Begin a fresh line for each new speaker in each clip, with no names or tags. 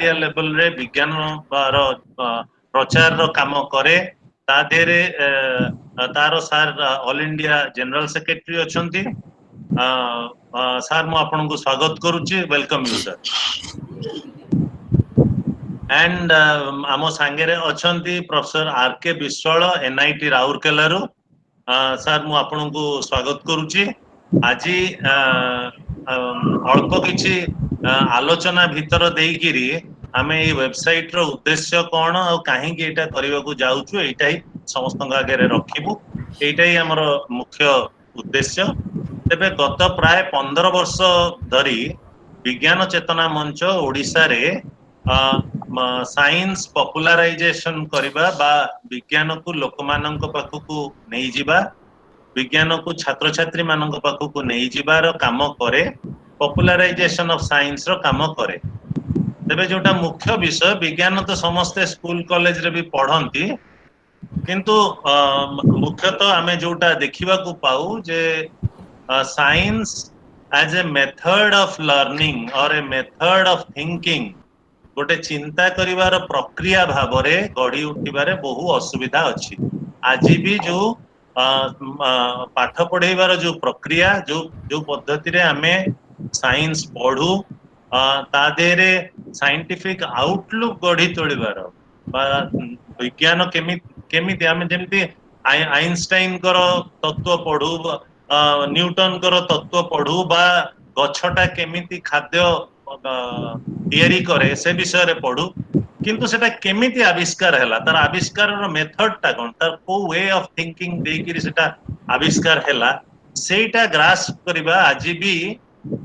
India level रे विज्ञान प्रचार रो काम करे ता देरे तारो सार ऑल इंडिया जनरल सेक्रेटरी अछंती सार मु आपन को स्वागत करूची वेलकम यू सर एंड आम सांगे रे अछंती प्रोफेसर आर के विश्वाल एनआईटी राउरकेला रो सार मु आपन को स्वागत करूची आज अल्प किछि आलोचना भीतर देइकिरी आमे ए वेबसाइट रो उद्देश्य कोन और काहे कि एटा करबा को जाउछु एटा ही समस्त आगे रखिबू एटा ही हमर मुख्य उद्देश्य तेबे गत प्राय 15 वर्ष धरी विज्ञान चेतना मंच ओडिसा रे साइंस पॉपुलराइजेशन करबा बा विज्ञान को लोकमाननक पाखकू नै जिबा विज्ञान को छात्र छात्री माननक पाखकू नै जिबार काम करे पॉपुलराइजेशन ऑफ साइंस रो काम करे तेबे जोटा मुख्य विषय विज्ञान तो समस्ते स्कूल कॉलेज रे भी पढ़ंती किंतु मुख्यतः आमे जोटा देखिबा को पाऊ जे science as a method of learning और ए मेथड ऑफ थिंकिंग गोटे चिंता करिवार प्रक्रिया भाबरे गढ़ी उठिबारे बहु असुविधा अछि आज भी जो पाठ पढ़ेबार जो प्रक्रिया जो पद्धति रे आमे साइंस पढ़ू ता देरे साइंटिफिक आउटलुक गढ़ी तोलिबार बा विज्ञान केमिति आमे जेमति आइंस्टाइन कर तत्व पढ़ू न्यूटन कर तत्व पढ़ू बा गछटा केमिति खाद्य तैयारी करे से विषय रे पढ़ू किंतु सेटा केमिति आविष्कार हैला तार आविष्कार रो मेथड ता कोन तार को वे ऑफ थिंकिंग देकिरि सेटा आविष्कार हैला सेटा ग्रास्प करबा आज भी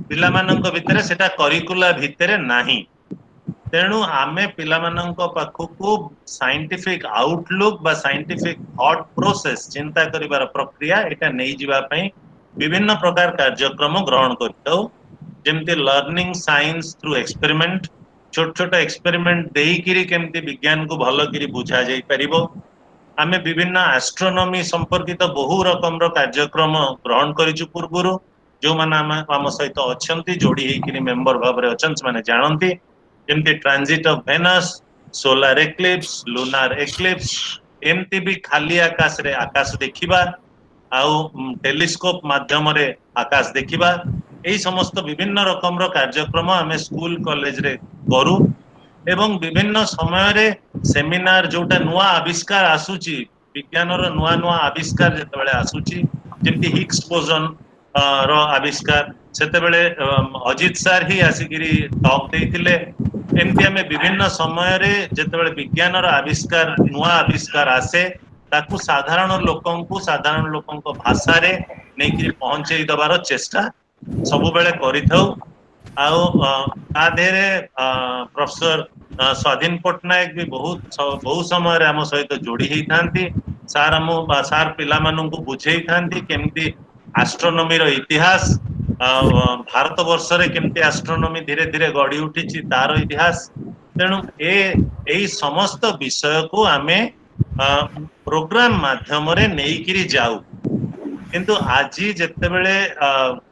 पिला माननक भितरे सेटा करिकुला भितरे नाही तेणु आमे पिला माननक पाखकू साइंटिफिक आउटलुक बा साइंटिफिक थॉट प्रोसेस चिंता करिवार प्रक्रिया एटा नै जिबा पई विभिन्न प्रकार कार्यक्रम ग्रहण करतौ जेमति लर्निंग साइंस थ्रू एक्सपेरिमेंट छोट छोट एक्सपेरिमेंट देइकिरी केमति विज्ञान को भलो किरी बुझा जाई परिबो आमे विभिन्न एस्ट्रोनॉमी संपर्कित बहु रकम रो कार्यक्रम ग्रहण करिछु पूर्वरु जो माने आम सहित अछंती जोड़ी हेकिरी मेंबर भाबरे अछंस माने जानंती जेमति transit of Venus solar eclipse lunar eclipse एमती भी खाली आकाश रे आकाश देखिबा आउ टेलीस्कोप माध्यम रे आकाश देखिबा एई समस्त विभिन्न रकम रो कार्यक्रम आमे स्कूल कॉलेज रे करू एवं विभिन्न समय रे सेमिनार जोटा नुआ आविष्कार आसुची विज्ञान रो नुआ नुआ आविष्कार जते बेले आसुची जेमति हिग्स बोसन रो आविष्कार सेते बेले अजित सर ही आसिकिरी टॉक देइतिले एमती आमे विभिन्न समय रे जते बेले विज्ञान रो आविष्कार नुआ आविष्कार आसे ताकू साधारण लोकंको भाषा रे नेकिरी पहुंचेई दबार चेष्टा सबु बेले करिथौ आउ आ देरे प्रोफेसर स्वाधीन पटनायक भी बहुत समय रे हम सहित जोड़ी हेई थांती सार पिला मानन को बुझेई थांती केमती एस्ट्रोनॉमी रो इतिहास भारत वर्ष रे केमती एस्ट्रोनॉमी धीरे धीरे गढ़ी उठिची तार इतिहास तेणु एई समस्त विषय को आमे प्रोग्राम माध्यम रे नेइकिरी जाऊ किंतु आज जेते बेले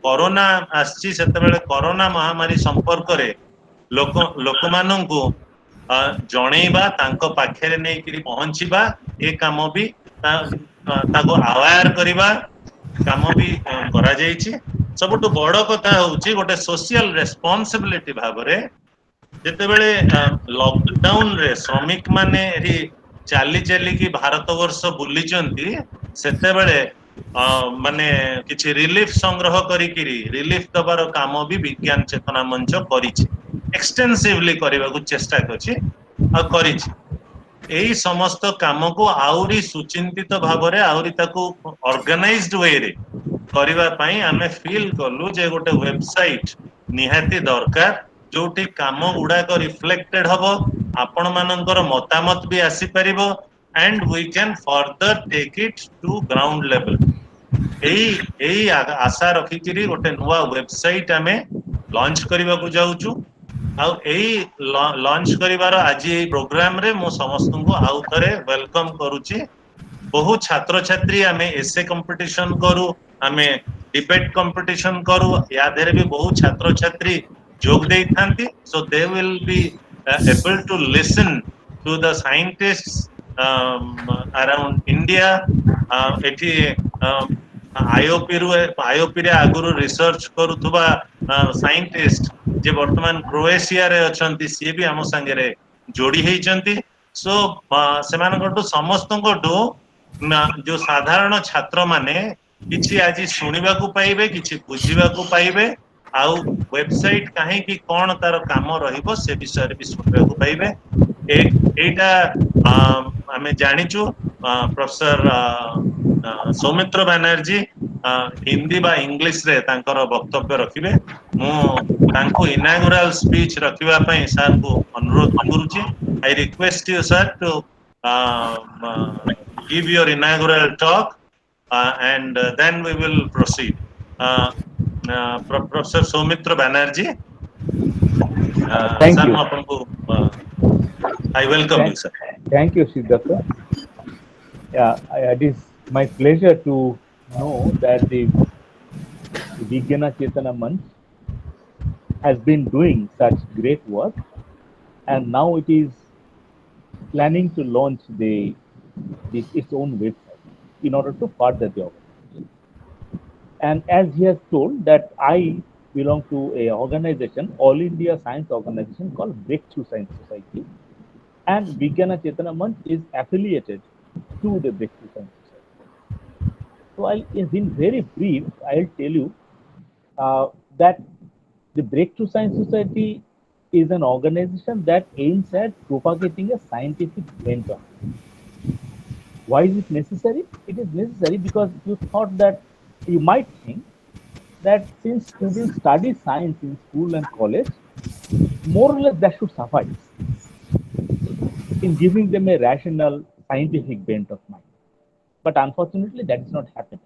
कोरोना आछि सेते बेले कोरोना महामारी संपर्क रे लोक माननकु जणैबा तांको पाखेरे नेइकिरी पहुंचीबा ए काम भी ताको अवेयर करिबा काम भी करा जाईची सबटु बड़ कथा होउची गोटे सोशल रेस्पोंसिबिलिटी भाबरे जेते बेले लॉकडाउन रे श्रमिक माने री चाली चाली की भारत वर्ष बुली चंती सेते बेले माने किछि रिलीफ संग्रह करिकिरी रिलीफ दबार काम भी विज्ञान चेतना मंच करिछि एक्सटेंसिवली करबा को चेष्टा करछि आ करिछि एई समस्त काम को आउरी सुचिंतित भाबरे आउरी ताको ऑर्गेनाइज्ड वे रे करबा पई हमें फील करलु जे गोटे वेबसाइट निहाती दरकार जोटी काम गुडा को रिफ्लेक्टेड हबो आपण मानकर मतामत भी आसी परिबो and we can further take it to ground level एई आशा रखिकिरी गोटे नुआ वेबसाइट आमे लॉन्च करबा को जाउछु आ एई लॉन्च करिवार आज एई प्रोग्राम रे मो समस्त को आउ थरे वेलकम करूची बहु छात्र छात्री आमे एसे कंपटीशन करू आमे डिबेट कंपटीशन करू या देरे भी बहु छात्र छात्री जोग देई थांती so they will be able to listen to the scientists around India. ଏଠି IOP ରେ ଆଗରୁ ରିସର୍ଚ୍ଚ କରୁଥିବା ସାଇଣ୍ଟିଷ୍ଟ ଯେ ବର୍ତ୍ତମାନ କ୍ରୋଏସିଆରେ ଅଛନ୍ତି ସିଏ ବି ଆମ ସାଙ୍ଗରେ ଯୋଡି ହେଇଛନ୍ତି। ସୋ ସେମାନଙ୍କଠୁ ସମସ୍ତଙ୍କଠୁ ଯୋଉ ସାଧାରଣ ଛାତ୍ର ମାନେ କିଛି ଆଜି ଶୁଣିବାକୁ ପାଇବେ, କିଛି ବୁଝିବାକୁ ପାଇବେ, ଆଉ ୱେବସାଇଟ କାହିଁକି କଣ ତାର କାମ ରହିବ ସେ ବିଷୟରେ ବି ଶୁଣିବାକୁ ପାଇବେ। ଏଇଟା ଆମେ ଜାଣିଛୁ ପ୍ରଫେସର ସୌମିତ୍ର ବାନାର୍ଜୀ ହିନ୍ଦୀ ବା ଇଂଲିଶରେ ତାଙ୍କର ବକ୍ତବ୍ୟ ରଖିବେ। ମୁଁ ତାଙ୍କୁ ଇନାଗୁରାଲ ସ୍ପିଚ ରଖିବା ପାଇଁ ସାର୍ ଙ୍କୁ ଅନୁରୋଧ କରୁଛି। I request you sir to give your inaugural talk and then we will proceed. Professor Soumitra Banerjee,
Thank
sir,
you.
I welcome you,
Thank,
sir.
thank you, Siddhartha. Yeah, it is my pleasure to know that the Vijnana Chetana Manch has been doing such great work, and now it is planning to launch its own website in order to further the organization. And as he has told that I belong to a organization, All India Science Organization called Breakthrough Science Society, and Vijnana Chetana Manch is affiliated to the Breakthrough Science Society. So, in very brief, I'll tell you that the Breakthrough Science Society is an organization that aims at propagating a scientific bent on it. Why is it necessary? It is necessary because you thought that you might think that since students study science in school and college, more or less that should suffice in giving them a rational scientific bent of mind. But unfortunately, that is not happening.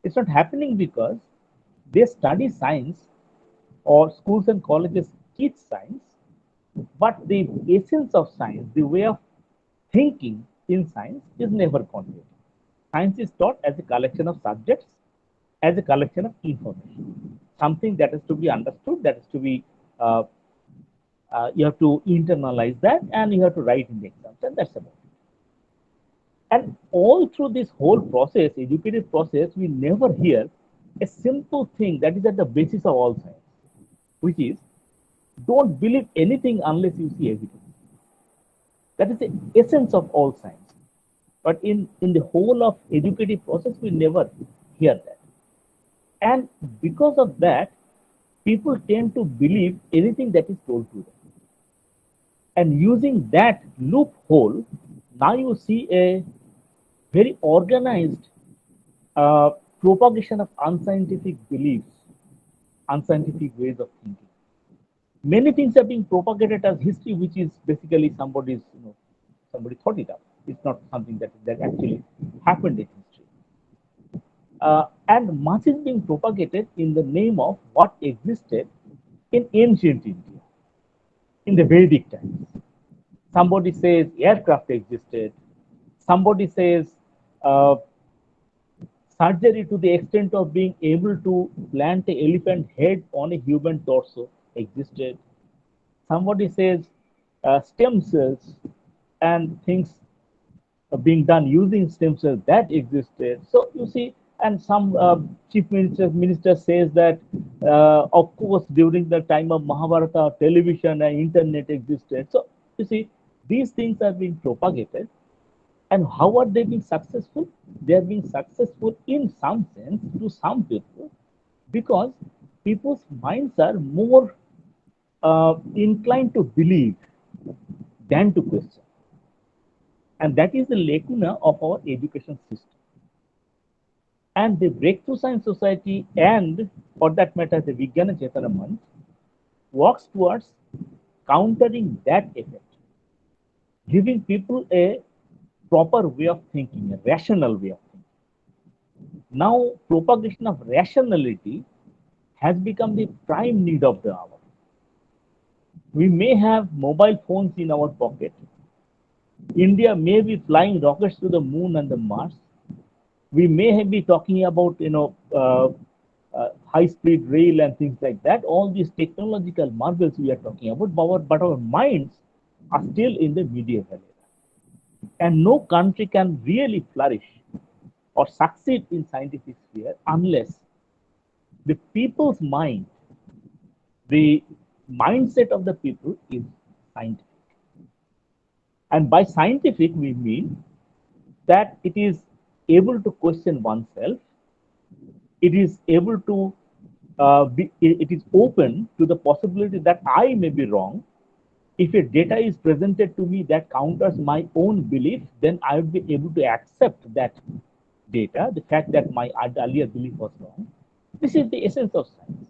It's not happening because they study science or schools and colleges teach science, but the essence of science, the way of thinking in science is never conveyed. Science is taught as a collection of subjects, as a collection of information, something that is to be understood, that is to be, you have to internalize that and you have to write in the exams, and that's about it. And all through this whole process, educative process, we never hear a simple thing that is at the basis of all science, which is don't believe anything unless you see evidence. That is the essence of all science. But in the whole of educative process, we never hear that. And because of that, people tend to believe anything that is told to them. And using that loophole, now you see a very organized uh, propagation of unscientific beliefs, unscientific ways of thinking. Many things are being propagated as history, which is basically somebody thought it up. It's not something that actually happened in history. And much is being propagated in the name of what existed in ancient India, in the Vedic times. Somebody says aircraft existed. Somebody says uh, surgery to the extent of being able to plant an elephant head on a human torso existed. Somebody says stem cells and things being done using stem cells that existed. So you see, and some chief minister says that, of course, during the time of Mahabharata, television and internet existed. So you see, these things are being propagated. And how are they being successful? They are being successful in some sense to some people because people's minds are more inclined to believe than to question. And that is the lacuna of our education system. And the Breakthrough Science Society and, for that matter, the Vijnana Chetana Manch works towards countering that effect, giving people a proper way of thinking, a rational way of thinking. Now, propagation of rationality has become the prime need of the hour. We may have mobile phones in our pocket. India may be flying rockets to the moon and the Mars. We may be talking about high-speed rail and things like that. All these technological marvels we are talking about, but our minds are still in the medieval era. And no country can really flourish or succeed in scientific sphere unless the people's mind, the mindset of the people is scientific. And by scientific, we mean that it is able to question oneself, it is able to it is open to the possibility that I may be wrong. If a data is presented to me that counters my own belief, then I would be able to accept that data, the fact that my earlier belief was wrong. This is the essence of science.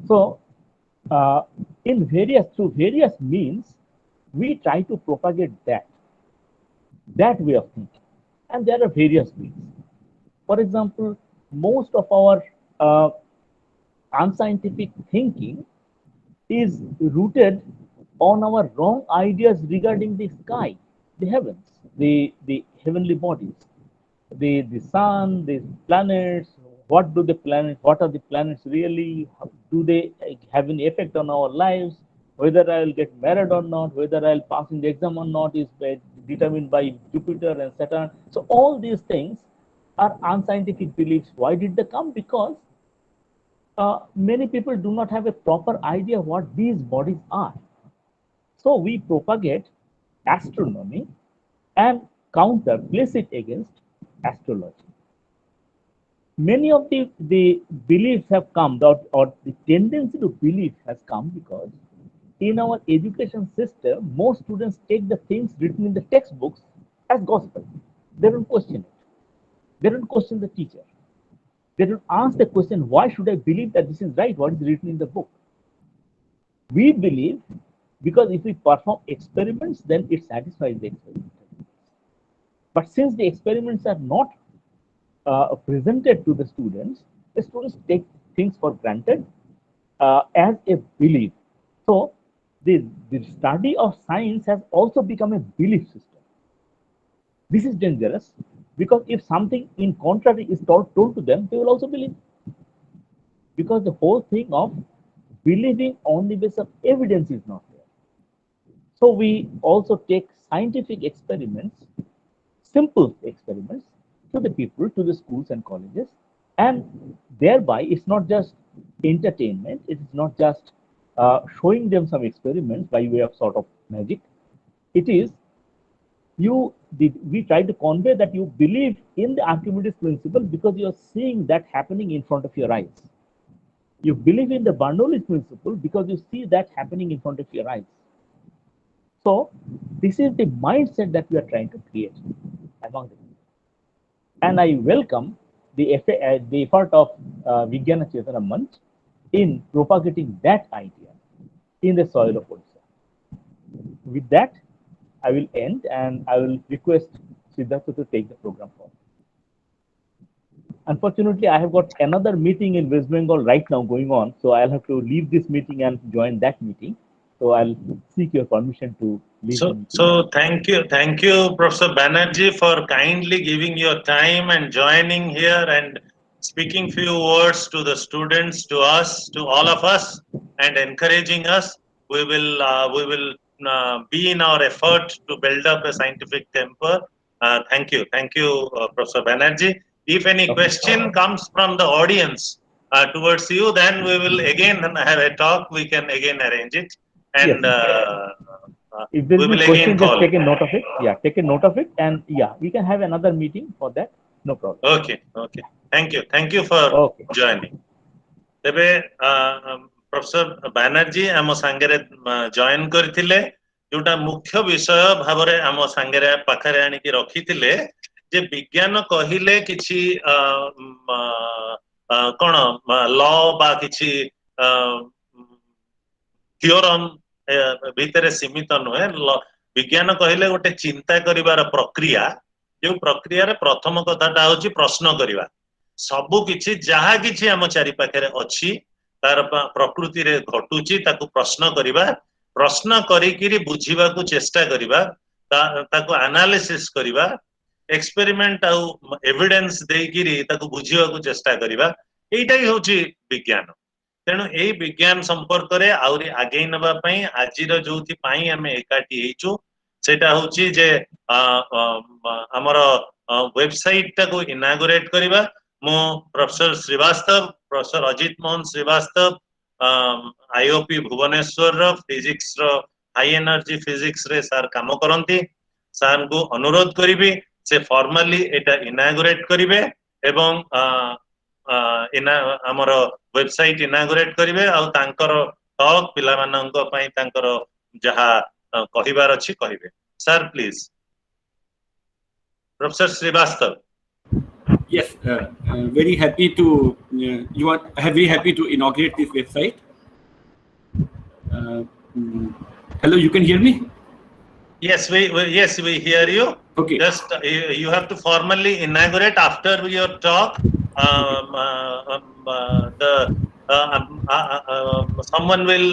So, through various means, we try to propagate that way of thinking, and there are various ways. For example, most of our unscientific thinking is rooted on our wrong ideas regarding the sky, the heavens, the heavenly bodies, the sun, the planets. What do the planets? What are the planets really? Do they have an effect on our lives? Whether I'll get married or not, whether I'll pass in the exam or not, is determined by Jupiter and Saturn. So all these things are unscientific beliefs. Why did they come? Because many people do not have a proper idea what these bodies are. So we propagate astronomy and place it against astrology. Many of the beliefs have come, or the tendency to believe has come because in our education system, most students take the things written in the textbooks as gospel. They don't question it. They don't question the teacher. They don't ask the question, why should I believe that this is right? What is written in the book? We believe because if we perform experiments, then it satisfies the experiment. But since the experiments are not presented to the students take things for granted as a belief. So the study of science has also become a belief system. This is dangerous because if something in contrary is told to them, they will also believe. Because the whole thing of believing on the basis of evidence is not there. So we also take scientific experiments, simple experiments, to the people, to the schools and colleges, and thereby it's not just entertainment, it is not just showing them some experiments by way of sort of magic. It is we try to convey that you believe in the Archimedes principle because you are seeing that happening in front of your eyes. You believe in the Bernoulli principle because you see that happening in front of your eyes. So this is the mindset that we are trying to create among them. And I welcome the effort of Vigyana Chetana Manch in propagating that idea in the soil of Odisha. With that, I will end and I will request Siddhartha to take the program forward. Unfortunately, I have got another meeting in West Bengal right now going on, so I'll have to leave this meeting and join that meeting. So I'll seek your permission to leave.
So thank you, Professor Banerjee, for kindly giving your time and joining here and speaking few words to the students, to us, to all of us, and encouraging us. We will be in our effort to build up a scientific temper. Thank you, Professor Banerjee. If any question comes from the audience towards you, then we will again have a talk. We can again arrange it. And
if there is a question, just take a note of it. Yeah, take a note of it, and yeah, we can have another meeting for that. No problem.
Okay. Thank you for joining. Tebe Professor Banerjee आम सांगरे join करथिले जोटा मुख्य विषय भाबरे आम सांगरे पाखरे आनी की रखिथिले जे विज्ञान कहिले किछि कोन लॉ बा किछि थियोरम भीतर सीमित नुहे विज्ञान कहले गोटे चिंता करिवार प्रक्रिया जो प्रक्रिया रे प्रथम कथाटा होची प्रश्न करिवा सबु किछि जहा किछि आम चारि पाखरे अछि तार प्रकृति रे घटुची ताकू प्रश्न करिवा प्रश्न करिकिरी बुझिबा को चेष्टा करिवा ताकू एनालिसिस करिवा एक्सपेरिमेंट आउ एविडेंस देकिरी ताकू बुझिबा को चेष्टा करिवा एटा ही होची विज्ञान। तेणु यही विज्ञान संपर्क रे आउरी आगे नबा पई आजिर जोथि पई हमें एकाठी हेचु सेटा होची जे हमर वेबसाइट टा को इनागुरेट करबा। मो professor Srivastava, professor Ajit Mohan Srivastava IOP Bhubaneswar रो फिजिक्स रो हाई एनर्जी फिजिक्स रे सर काम करंती। सर को अनुरोध करिबी से फॉर्मली एटा इनागुरेट करिवे एवं हमर वेबसाइट इनागुरेट करिवे आ तांकर टॉक पिला मानन को पई तांकर जहा कहिबार अछि कहिबे। Sir please professor Srivastava.
Yes, very happy to you are very happy to inaugurate this website. Hello, you can hear me?
Yes, we hear you.
Okay.
Just you have to formally inaugurate after your talk. Someone will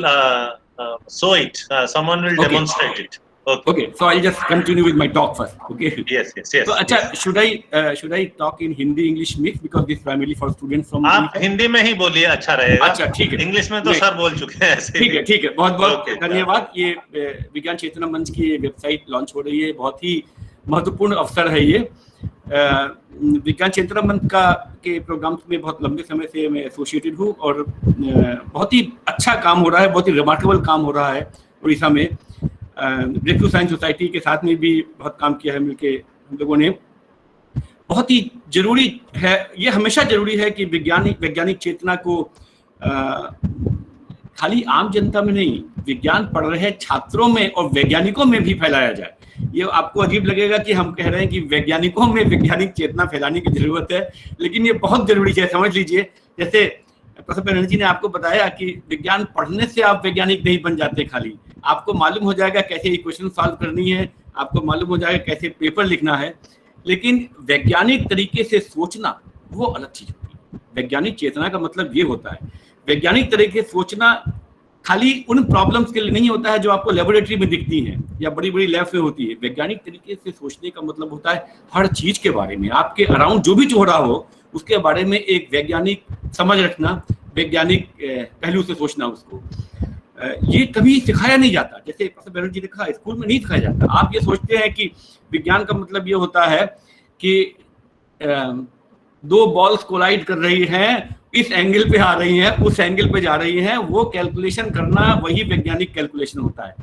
show it. Someone will
Okay.
demonstrate it. Okay.
Okay, so I'll just continue with my talk first. Okay.
Yes.
So, अच्छा, should I talk in Hindi English mix because this primarily for students from
आप हिंदी में ही बोलिए, अच्छा रहेगा।
अच्छा, ठीक है।
English में तो सर बोल चुके हैं।
ठीक है, बहुत बहुत
Okay.
धन्यवाद। ये विज्ञान चेतना मंच की वेबसाइट लॉन्च हो रही है, बहुत ही महत्वपूर्ण अवसर है ये। विज्ञान चेतना मंच के प्रोग्राम्स में बहुत लंबे समय से मैं एसोसिएटेड हूँ और बहुत ही अच्छा काम हो रहा है, बहुत ही रिमार्केबल काम हो रहा है उड़ीसा में। ब्रेक थ्रू साइंस सोसाइटी के साथ में भी बहुत काम किया है मिलके हम लोगों ने। बहुत ही जरूरी है, ये हमेशा जरूरी है कि वैज्ञानिक चेतना को खाली आम जनता में नहीं, विज्ञान पढ़ रहे छात्रों में और वैज्ञानिकों में भी फैलाया जाए। ये आपको अजीब लगेगा कि हम कह रहे हैं कि वैज्ञानिकों में वैज्ञानिक चेतना फैलाने की जरूरत है, लेकिन ये बहुत जरूरी है। समझ लीजिए, जैसे प्रोफेसर बनर्जी ने आपको बताया कि विज्ञान पढ़ने से आप वैज्ञानिक नहीं बन जाते। खाली आपको मालूम हो जाएगा कैसे इक्वेशन सॉल्व करनी है, आपको मालूम हो जाएगा कैसे पेपर लिखना है, लेकिन वैज्ञानिक तरीके से सोचना वो अलग चीज होती है। वैज्ञानिक चेतना का मतलब ये होता है, वैज्ञानिक तरीके से सोचना खाली उन प्रॉब्लम्स के लिए नहीं होता है जो आपको लेबोरेटरी में दिखती हैं या बड़ी बड़ी लैब में होती है। वैज्ञानिक तरीके से सोचने का मतलब होता है हर चीज के बारे में, आपके अराउंड जो भी हो रहा हो उसके बारे में एक वैज्ञानिक समझ रखना, वैज्ञानिक पहलू से सोचना। उसको ये कभी सिखाया नहीं जाता। जैसे प्रोफेसर बनर्जी ने कहा, स्कूल में नहीं सिखाया जाता। आप ये सोचते हैं कि विज्ञान का मतलब ये होता है कि दो बॉल्स कोलाइड कर रही हैं, इस एंगल पे आ रही हैं, उस एंगल पे जा रही हैं, वो कैलकुलेशन करना वही वैज्ञानिक कैलकुलेशन होता है।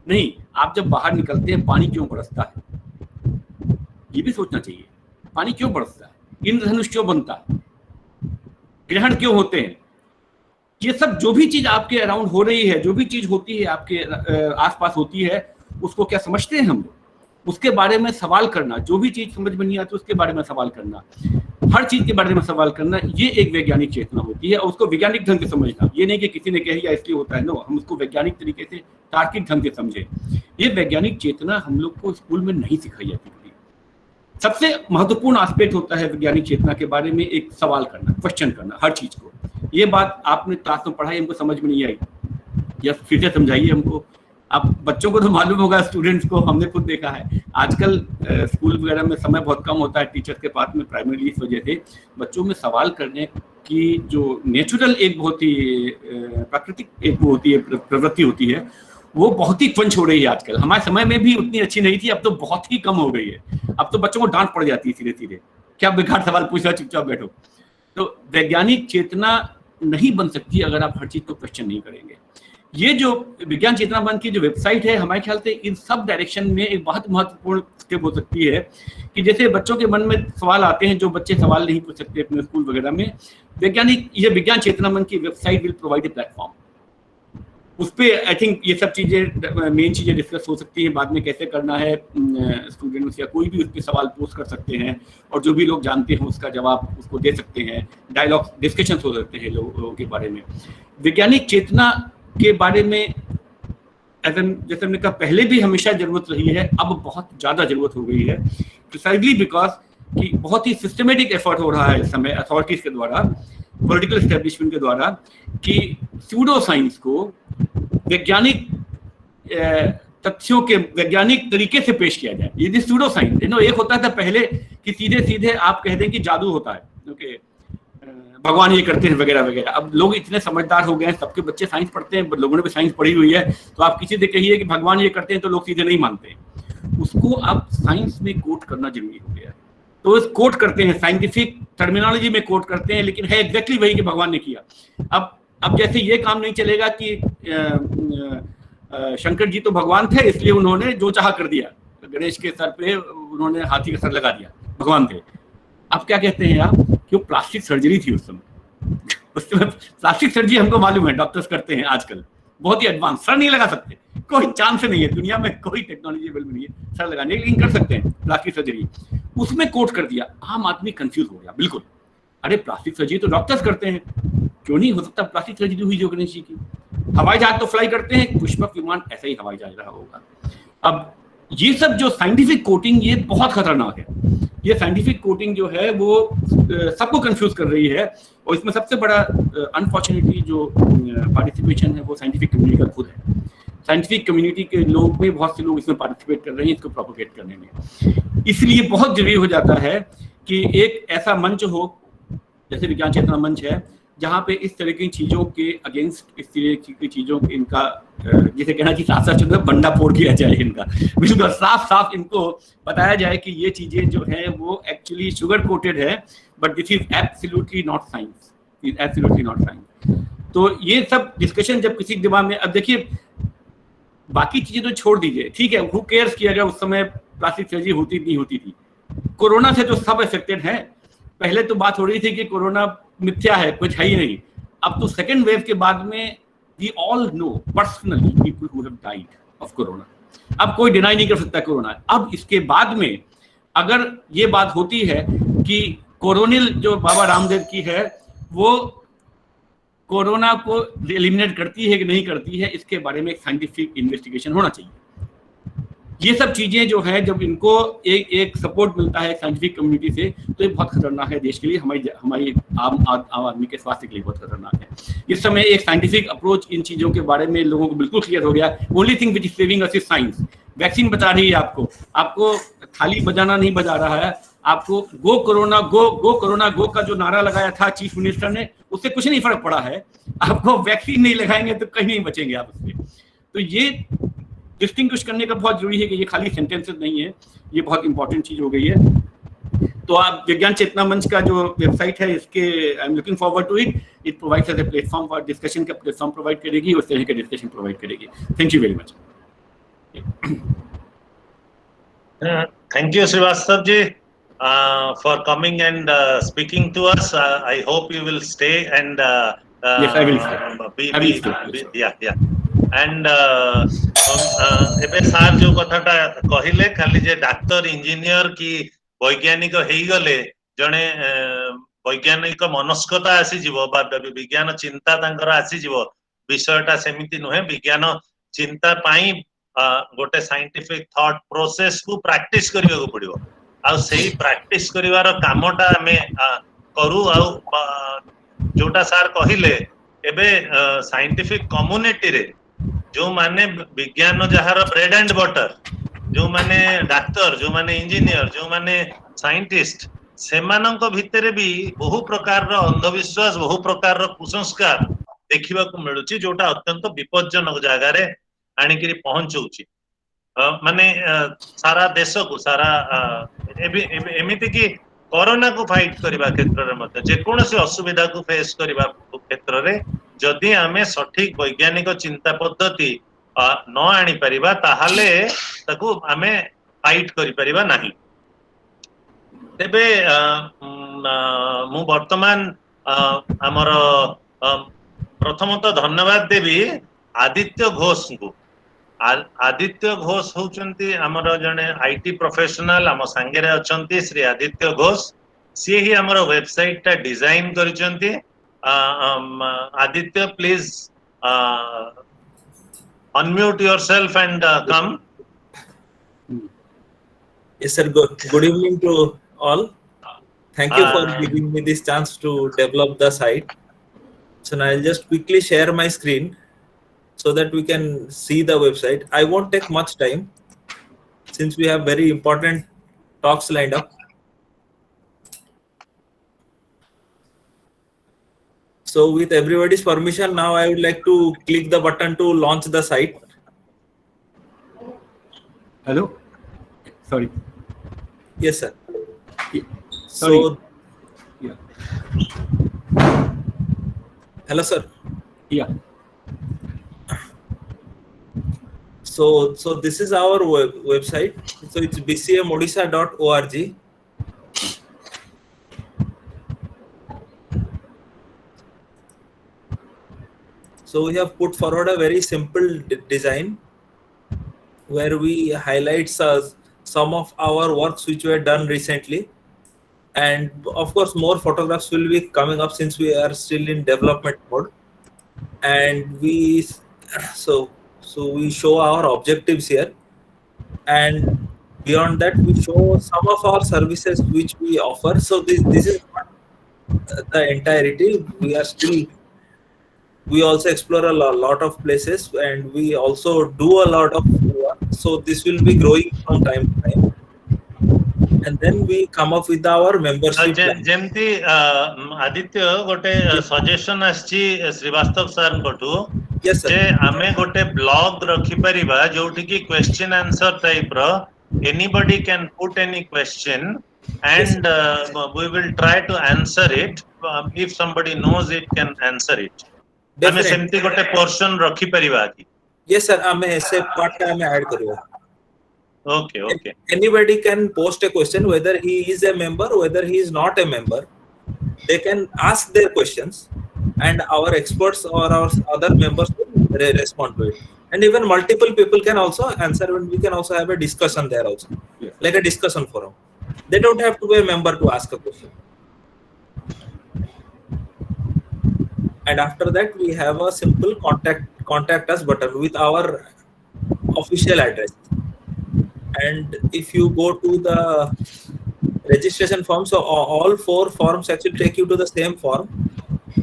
नहीं, आप जब बाहर निकलते हैं पानी क्यों बरसता है, ये भी सोचना चाहिए। पानी क्यों बरसता है, इंद्रधनुष क्यों बनता है, ग्रहण क्यों होते हैं, ये सब जो भी चीज आपके अराउंड हो रही है, जो भी चीज होती है आपके आसपास होती है, उसको क्या समझते हैं हम लोग, उसके बारे में सवाल करना। जो भी चीज समझ में नहीं आती उसके बारे में सवाल करना, हर चीज के बारे में सवाल करना, ये एक वैज्ञानिक चेतना होती है। और उसको वैज्ञानिक ढंग से समझना, ये नहीं कि किसी ने कह दिया इसलिए होता है, नो, हम उसको वैज्ञानिक तरीके से तार्किक ढंग से समझे। ये वैज्ञानिक चेतना हम लोग को स्कूल में नहीं सिखाई जाती। सबसे महत्वपूर्ण एस्पेक्ट होता है वैज्ञानिक चेतना के बारे में एक सवाल करना, क्वेश्चन करना हर चीज को। ये बात आपने क्लास में पढ़ाई, हमको समझ में नहीं आई, या फिर से समझाइए हमको। आप बच्चों को तो मालूम होगा, स्टूडेंट्स को हमने खुद देखा है आजकल स्कूल वगैरह में समय बहुत कम होता है टीचर्स के पास में, प्राइमरी इस वजह से बच्चों में सवाल करने की जो नेचुरल एक बहुत ही प्राकृतिक एक वो होती है प्रवृत्ति होती है, वो बहुत ही क्वंच हो रही है आजकल। हमारे समय में भी उतनी अच्छी नहीं थी, अब तो बहुत ही कम हो गई है। अब तो बच्चों को डांट पड़ जाती है सीधे सीधे, क्या बेकार सवाल पूछ रहा, चुपचाप बैठो। तो वैज्ञानिक चेतना नहीं बन सकती अगर आप हर चीज को क्वेश्चन नहीं करेंगे। ये जो विज्ञान चेतना मंच की जो वेबसाइट है, हमारे ख्याल से इन सब डायरेक्शन में एक बहुत महत्वपूर्ण स्टेप हो सकती है कि जैसे बच्चों के मन में सवाल आते हैं जो बच्चे सवाल नहीं पूछ सकते अपने स्कूल वगैरह में, ये विज्ञान चेतना मंच की website will provide a platform. उस पर आई थिंक ये सब चीजें, मेन चीजें डिस्कस हो सकती हैं बाद में, कैसे करना है स्टूडेंट्स या कोई भी उस पर सवाल पोस्ट कर सकते हैं और जो भी लोग जानते हैं उसका जवाब उसको दे सकते हैं, डायलॉग डिस्कशन हो सकते हैं लोगों के बारे में। वैज्ञानिक चेतना के बारे में जैसे हमने कहा पहले भी हमेशा जरूरत रही है, अब बहुत ज्यादा जरूरत हो गई है, प्रिसाइजली बिकॉज कि बहुत ही सिस्टमेटिक एफर्ट हो रहा है इस समय अथॉरिटीज के द्वारा, पॉलिटिकल एस्टेब्लिशमेंट के द्वारा, कि स्यूडो साइंस को वैज्ञानिक तथ्यों के वैज्ञानिक तरीके से पेश किया जाए। ये स्यूडो साइंस एक होता था पहले कि सीधे सीधे आप कह दें कि जादू होता है, ओके, भगवान ये करते हैं वगैरह वगैरह। अब लोग इतने समझदार हो गए हैं, सबके बच्चे साइंस पढ़ते हैं, लोगों ने भी साइंस पढ़ी हुई है, तो आप किसी से कहिए कि भगवान ये करते हैं तो लोग सीधे नहीं मानते। उसको अब साइंस में कोट करना जरूरी हो गया है। तो कोट करते हैं, साइंटिफिक टर्मिनोलॉजी में कोट करते हैं, लेकिन है एग्जैक्टली वही कि भगवान ने किया। अब जैसे ये काम नहीं चलेगा कि शंकर जी तो भगवान थे इसलिए उन्होंने जो चाहा कर दिया, गणेश के सर पे उन्होंने हाथी का सर लगा दिया, भगवान थे। अब क्या कहते हैं आप कि वो प्लास्टिक सर्जरी थी उस समय प्लास्टिक सर्जरी हमको मालूम है डॉक्टर्स करते हैं आजकल, बहुत ही एडवांस। सर नहीं लगा सकते, कोई चांस नहीं है दुनिया में, कोई टेक्नोलॉजी अवेलेबल नहीं है सर लगाने, लेकिन कर सकते हैं प्लास्टिक सर्जरी। उसमें कोट कर दिया, आम आदमी कंफ्यूज हो गया बिल्कुल। अरे प्लास्टिक सर्जरी तो डॉक्टर्स करते हैं, क्यों नहीं हो सकता प्लास्टिक सर्जरी हुई जो गणेश जी की? हवाई जहाज तो फ्लाई करते हैं, पुष्पक विमान ऐसा ही हवाई जहाज रहा होगा। अब ये सब जो साइंटिफिक कोटिंग, ये बहुत खतरनाक है। ये साइंटिफिक कोटिंग जो है वो सबको कंफ्यूज कर रही है, और इसमें सबसे बड़ा अनफॉर्चुनेटली जो पार्टिसिपेशन है वो साइंटिफिक कम्युनिटी का खुद है। साइंटिफिक कम्युनिटी के लोग भी, बहुत से लोग इसमें पार्टिसिपेट कर रहे हैं इसको प्रोपोगेट करने में। इसलिए बहुत जरूरी हो जाता है कि एक ऐसा मंच हो जैसे विज्ञान चेतना मंच है, जहाँ पे इस तरह की चीजों के अगेंस्ट, इस तरह की चीजों के इनका जिसे कहना चाहिए साफ साफ चुनाव भंडाफोड़ किया जाए, इनका बिल्कुल साफ साफ इनको बताया जाए कि ये चीजें जो है वो एक्चुअली शुगर कोटेड है, but this is absolutely not science, is absolutely not science. तो ये सब डिस्कशन जब किसी दिमाग में, अब देखिए बाकी चीजें तो छोड़ दीजिए, ठीक है, हु केयर्स कि अगर उस समय प्लास्टिक सर्जरी होती नहीं होती थी। कोरोना से तो सब अफेक्टेड है। पहले तो बात हो रही थी कि कोरोना मिथ्या है, कुछ है ही नहीं। अब तो सेकेंड वेव के बाद में we all know personally people who have died of corona. अब कोई डिनाई नहीं कर सकता कोरोना। अब इसके बाद में अगर ये बात होती है कि कोरोनिल जो बाबा रामदेव की है वो कोरोना को एलिमिनेट करती है कि नहीं करती है, इसके बारे में एक साइंटिफिक इन्वेस्टिगेशन होना चाहिए। ये सब चीजें जो है जब इनको एक सपोर्ट मिलता है साइंटिफिक कम्युनिटी से, तो ये बहुत खतरनाक है देश के लिए, हमारी आम आदमी के स्वास्थ्य के लिए बहुत खतरनाक है। इस समय एक साइंटिफिक अप्रोच इन चीजों के बारे में लोगों को बिल्कुल क्लियर हो गया। Only thing which is saving us is science. Vaccine बचा रही है आपको थाली बजाना नहीं बजा रहा है आपको। गो कोरोना गो का जो नारा लगाया था चीफ मिनिस्टर ने, उससे कुछ नहीं फर्क पड़ा है। आपको वैक्सीन नहीं लगाएंगे तो कहीं नहीं बचेंगे आप उससे। तो ये डिस्टिंग्विश करने का बहुत जरूरी है कि ये खाली सेंटेंसेस नहीं है, ये बहुत इंपॉर्टेंट चीज हो गई है। तो आप विज्ञान चेतना मंच का जो वेबसाइट है, इसके I am looking forward to it. It provides as a platform for discussion का प्लेटफॉर्म प्रोवाइड करेगी, उस तरह के डिस्कशन प्रोवाइड करेगी। Thank you very much.
Thank you Srivastava ji for coming and speaking to us. I hope you will stay and
yes, I will stay.
Yeah. And ଏବେ sir ଯୋଉ କଥାଟା କହିଲେ, ଖାଲି ଯେ ଡାକ୍ତର ଇଞ୍ଜିନିୟର କି ବୈଜ୍ଞାନିକ ହେଇଗଲେ ଜଣେ ବୈଜ୍ଞାନିକ ମନସ୍କତା ଆସିଯିବ ବା ବିଜ୍ଞାନ ଚିନ୍ତା ତାଙ୍କର ଆସିଯିବ, ବିଷୟଟା ସେମିତି ନୁହେଁ। ବିଜ୍ଞାନ ଚିନ୍ତା ପାଇଁ ଗୋଟେ ସାଇଣ୍ଟିଫିକ ଥଟ୍ ପ୍ରୋସେସ କୁ ପ୍ରାକ୍ଟିସ କରିବାକୁ ପଡିବ। ଆଉ ସେଇ ପ୍ରାକ୍ଟିସ କରିବାର କାମଟା ଆମେ କରୁ। ଆଉ ଯୋଉଟା ସାର୍ କହିଲେ, ଏବେ ସାଇଣ୍ଟିଫିକ କମ୍ୟୁନିଟିରେ ଯୋଉମାନେ ବିଜ୍ଞାନ ଯାହାର ବ୍ରେଡ୍ ଆଣ୍ଡ ବଟର, ଯୋଉମାନେ ଡାକ୍ତର, ଯୋଉମାନେ ଇଞ୍ଜିନିୟର, ଯୋଉମାନେ ସାଇଣ୍ଟିଷ୍ଟ, ସେମାନଙ୍କ ଭିତରେ ବି ବହୁ ପ୍ରକାରର ଅନ୍ଧବିଶ୍ୱାସ, ବହୁ ପ୍ରକାରର କୁସଂସ୍କାର ଦେଖିବାକୁ ମିଳୁଛି, ଯୋଉଟା ଅତ୍ୟନ୍ତ ବିପଜ୍ଜନକ ଜାଗାରେ ଆଣିକିରି ପହଞ୍ଚଉଛି। ମାନେ ସାରା ଦେଶକୁ, ସାରା ଏମିତି କି କରୋନାକୁ ଫାଇଟ୍ କରିବା କ୍ଷେତ୍ରରେ ମଧ୍ୟ, ଯେକୌଣସି ଅସୁବିଧାକୁ ଫେସ୍ କରିବା କ୍ଷେତ୍ରରେ ଯଦି ଆମେ ସଠିକ ବୈଜ୍ଞାନିକ ଚିନ୍ତା ପଦ୍ଧତି ନ ଆଣିପାରିବା, ତାହେଲେ ତାକୁ ଆମେ ଫାଇଟ୍ କରିପାରିବା ନାହିଁ। ତେବେ ମୁଁ ବର୍ତ୍ତମାନ ଆମର ପ୍ରଥମତଃ ଧନ୍ୟବାଦ ଦେବି ଆଦିତ୍ୟ ଘୋଷଙ୍କୁ। आदित्य घोष होचंती हमर जने आईटी प्रोफेशनल हम संगेरे अछंती श्री आदित्य घोष। सी ही हमर वेबसाइट ता डिजाइन करिसंती। Aditya please unmute yourself and come.
Yes sir, good evening to all. Thank you for giving me this chance to develop the site. So now I'll just quickly share my screen so that we can see the website. I won't take much time since we have very important talks lined up. So with everybody's permission, now I would like to click the button to launch the site.
Hello? Sorry.
Yes, sir.
Yeah. Sorry.
So,
Yeah.
hello, sir.
Yeah.
So this is our website. So it's bcmodisha.org. So we have put forward a very simple design where we highlight some of our works which were done recently, and of course more photographs will be coming up since we are still in development mode. And so we show our objectives here, and beyond that we show some of our services which we offer. So this is not the entirety. We also explore a lot of places, and we also do a lot of work. So this will be growing from time to time, and then we come up with our membership plan.
ଯେମିତି ଆଦିତ୍ୟ ଗୋଟେ suggestion ଆସିଛି Srivastava sir ଙ୍କଠୁ
Yes, sir.
ଯେ ଆମେ ଗୋଟେ blog ରଖିପାରିବା ଯୋଉଠି କି question answer type ର anybody can put any question and we will try to answer it. If somebody knows it, can answer it. ଆମେ ସେମିତି ଗୋଟେ portion ରଖିପାରିବା କି?
Yes, sir. ଆମେ ऐसे part ଟା ଆମେ add କରିବା.
Okay.
Anybody can post a question, whether he is a member, whether he is not a member. They can ask their questions, and our experts or our other members will respond to it. And even multiple people can also answer, and we can also have a discussion there also, like a discussion forum. They don't have to be a member to ask a question. And after that, we have a simple contact us button with our official address. And if you go to the registration form, so all 4 forms actually take you to the same form.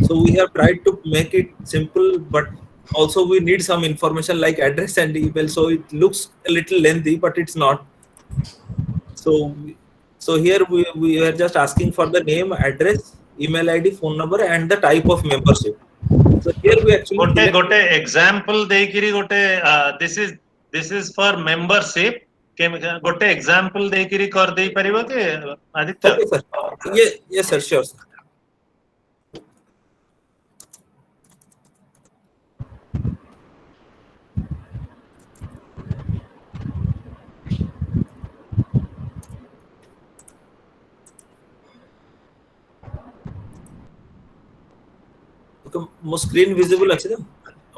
So we have tried to make it simple, but also we need some information like address and email. So it looks a little lengthy, but it's not. So here we are just asking for the name, address, email ID, phone number, and the type of membership. So here we actually
gote example deikiri gote this is for membership. गोटे example देकरी कर दे परिबो के Aditya?
Okay, sir. Yes, sir. Sure, sir. Okay, mo screen visible अछि न?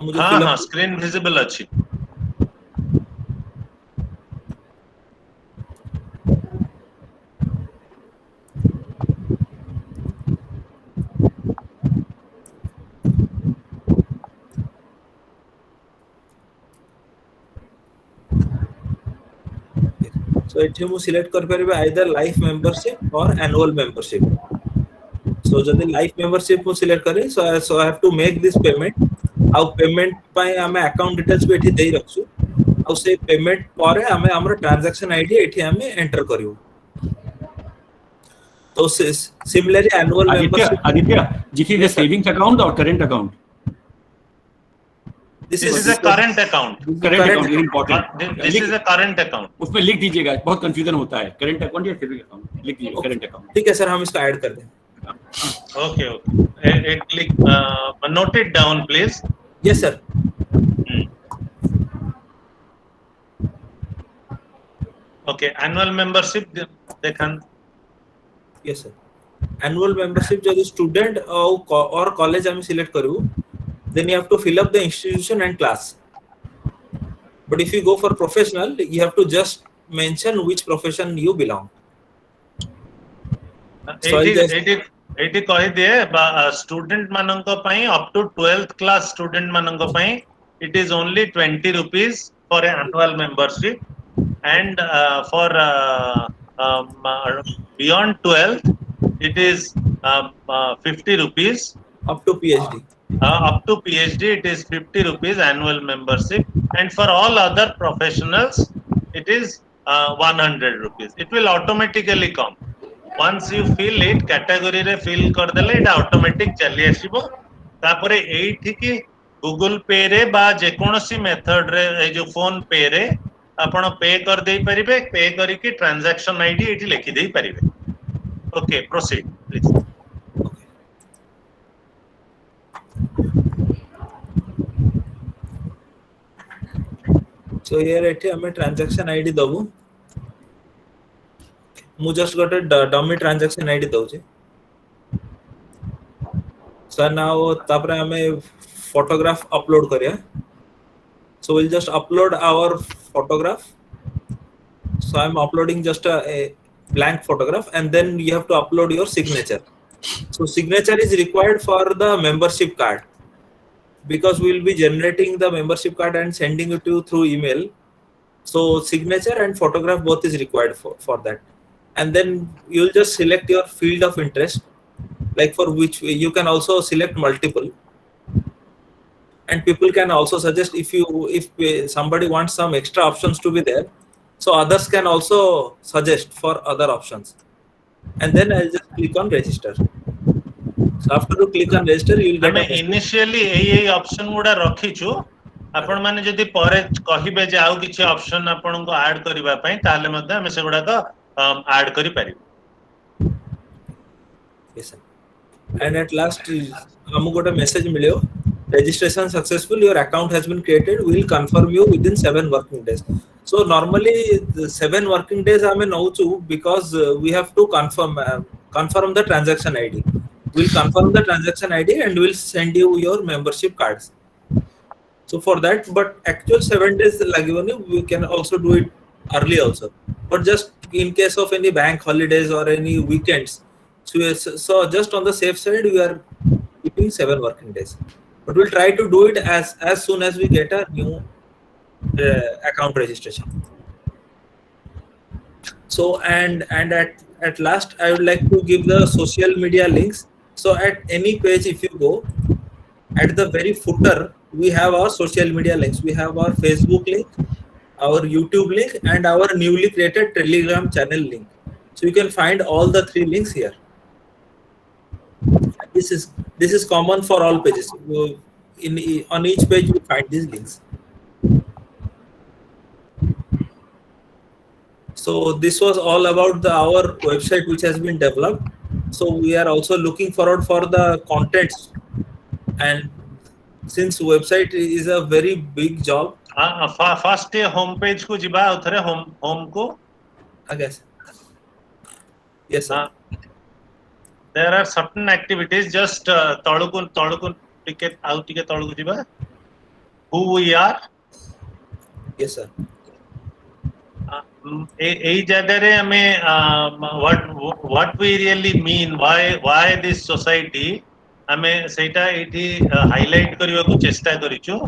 मुझे
हाँ screen visible अछि.
So एठी मु सिलेक्ट कर परिबे either life membership or annual membership. So जदि life membership मु सिलेक्ट करे, so I have to make this payment. आउ पेमेंट पय हमें अकाउंट डिटेल्स भी एठी देई रखछु. आउ से पेमेंट पारे हमें हमर ट्रांजैक्शन आईडी एठी हमें एंटर करियो. तो similarly annual membership.
Aditya, this is a savings account or current account?
This
is a current account.
Current account very important.
This is a current account.
उसमें लिख दीजिएगा, बहुत कंफ्यूजन होता है. करंट अकाउंट या सेविंग अकाउंट लिख दीजिए. Current account.
ठीक है सर, हम इसको ऐड कर दें.
Okay. Click. Note it down, please.
Yes, sir.
Okay. Annual membership. देखान.
Yes, sir. Annual membership जो student और college हमें select करूँ, then you have to fill up the institution and class. But if you go for professional, you have to just mention which profession you belong.
एटी कहि दे student मानंको पई up to 12th class student मानंको पई it is only 20 rupees for an annual membership, and for beyond 12th it is 50 rupees.
Up to PhD.
Up to PhD it is 50 rupees annual membership, and for all other professionals it is 100 rupees. It will automatically come. Once you fill it, category रे fill कर देले it automatic चली आसीबो. तापरे एठी की Google पे रे बा जेकोनसी मेथड रे ए जो फोन पे रे आपण पे कर दे परिबे पे करी की ट्रांजैक्शन आईडी एठी लिखि दे परिबे okay proceed please
So here एठी हमें ट्रांजैक्शन आईडी दबु मु जस्ट गोटे डमी ट्रांजैक्शन आईडी दउचे सर नाउ तापरे हमें फोटोग्राफ अपलोड करिया so we'll just upload our photograph so I'm uploading just a blank photograph and then you have to upload your signature so signature is required for the membership card because we'll be generating the membership card and sending it to you through email so signature and photograph both is required for that and then you'll just select your field of interest like for which you can also select multiple and people can also suggest if somebody wants some extra options to be there so others can also suggest for other options and then I'll just click on register so after you click on register you will get
हमें initially एई option गुडा रखिछु आपण माने जदी परे कहिबे जे आउ किछि option आपण को ऐड करिबा पई ताले मध्ये हम से गुडा को ऐड करि पारि
yes sir and at last हम गोटे मेसेज मिलियो registration successful your account has been created we will confirm you within 7 working days so normally the 7 working days I know too because we have to confirm the transaction id we'll confirm the transaction id and we'll send you your membership cards so for that but actual 7 days lagibani we can also do it early also but just in case of any bank holidays or any weekends so just on the safe side we are keeping 7 working days but we'll try to do it as soon as we get a new account registration so and at last I would like to give the social media links so at any page if you go at the very footer we have our social media links we have our Facebook link our YouTube link and our newly created Telegram channel link so you can find all the 3 links here this is common for all pages on each page you find these links so this was all about our website which has been developed so we are also looking forward for the contents and since website is a very big job
first home page को जिबा उथरे home को
I guess yes sir
there are certain activities just तळुकु टिके आउ टिके तळुकु जिबा who we are
yes sir
एई जगह रे हमें what we really mean why this society हमें सेटा एठी हाइलाइट करबा को चेष्टा करिछु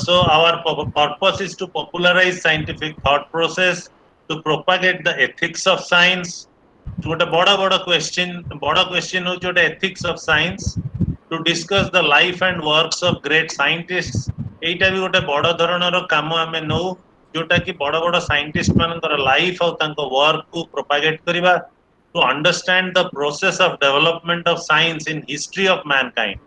so our purpose is to popularize scientific thought process to propagate the ethics of science गोटे बड़ा क्वेश्चन हो जोटे ethics of science to discuss the life and works of great scientists एटा भी गोटे बड़ धरणर काम हमें नो जोटा कि बड़ साइंटिस्ट मानकर लाइफ और तांको वर्क को प्रोपागेट करबा to understand the process of development of science in history of mankind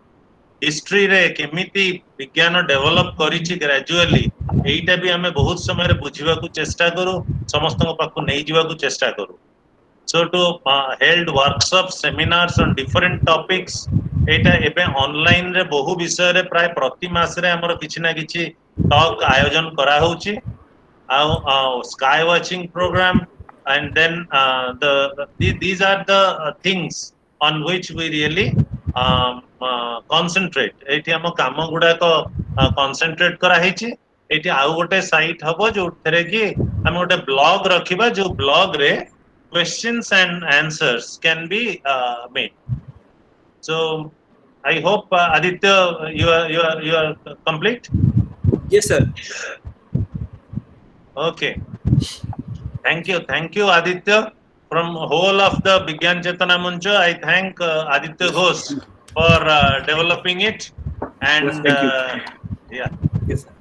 history रे केमिति विज्ञान डेवलप करिछि ग्रेजुअली एटा भी हमें बहुत समय रे बुझिबा को चेष्टा करू समस्त पाखु नै जिबा को चेष्टा करू so to held workshops seminars on different topics एटा एबे ऑनलाइन रे बहु विषय रे प्राय प्रति मास रे हमर किछि ना किछि टॉक आयोजन करा होछि आ sky watching programme and then these are the things on which we really concentrate एठी हम काम गुडा को concentrate करा हेछि एठी आउ गोटे साइट हबो जो थरे कि हम गोटे ब्लॉग रखिबा जो ब्लॉग रे questions and answers can be made. So I hope Aditya you are complete.
Yes sir.
Okay. Thank you Aditya from whole of the Vigyan Chetana Mancha. I thank Aditya Ghosh for developing it and
yes, thank you.
Yes sir.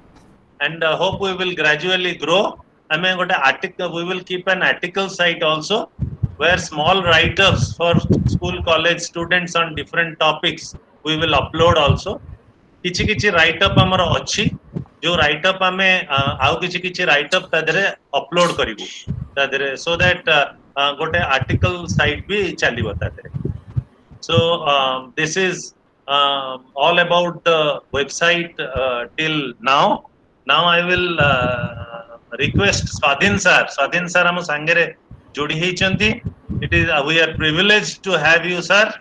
And hope we will gradually grow. I mean, got an article. We will keep an article site also, where small write-ups for school, college students on different topics we will upload also. किछि किछि write up हमर अछि जो right up हमें आउ किछि write up तादरे upload करिवु तादरे सो दैट गोटे आर्टिकल साइट भी चलिबो तादरे. So this is all about the website till now. Now I will request Swadhin sir. Swadhin sir हम संगरे जोड़ी ही चंती. It is we are privileged to have you, sir.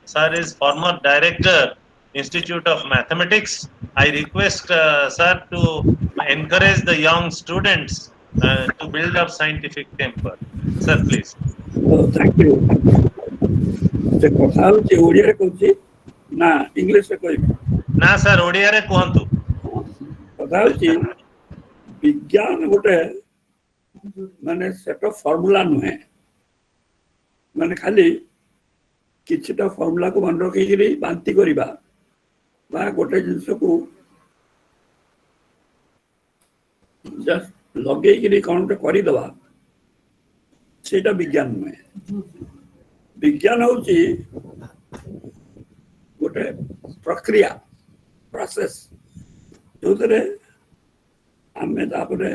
Sir is former director, Institute of Mathematics. I request sir to encourage the young students to build up scientific temper. Sir, please.
Thank you से कथा होची ओडिया रे कहूची ना English रे कहबी
ना sir Odia रे कहंतु.
कथा होची विज्ञान गोटे माने सेट ऑफ फार्मूला नुहे माने खाली किछटा फार्मूला को मन रखी बांति करिबा बा गोटे जिंस को जस्ट लगे कि कौन करी दवा सेटा विज्ञान नुहे. विज्ञान होची गोटे प्रक्रिया प्रोसेस जो तरे आमे तापरे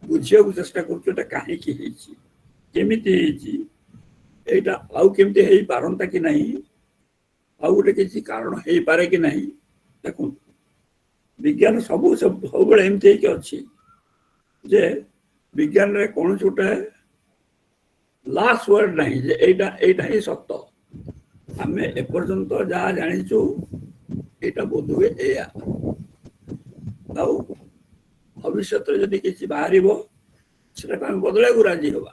बुझिया को चेष्टा करछुटा काहे की हेची केमिति हेची एटा आउ केमिति हेई पारंता कि नहीं आउ गोटे किसी कारण हेई पारे कि नहीं. देखो विज्ञान सब बड़े एमती कि अच्छी जे विज्ञान रे कौन छोटे लास्ट वर्ड नहीं जे एटा ही सत्य आमे एपर्यंत जहाँ जानिचु एटा बोधुए एया आउ भविष्य जदि किसी बाहर सेटा आम बदल को राजी हवा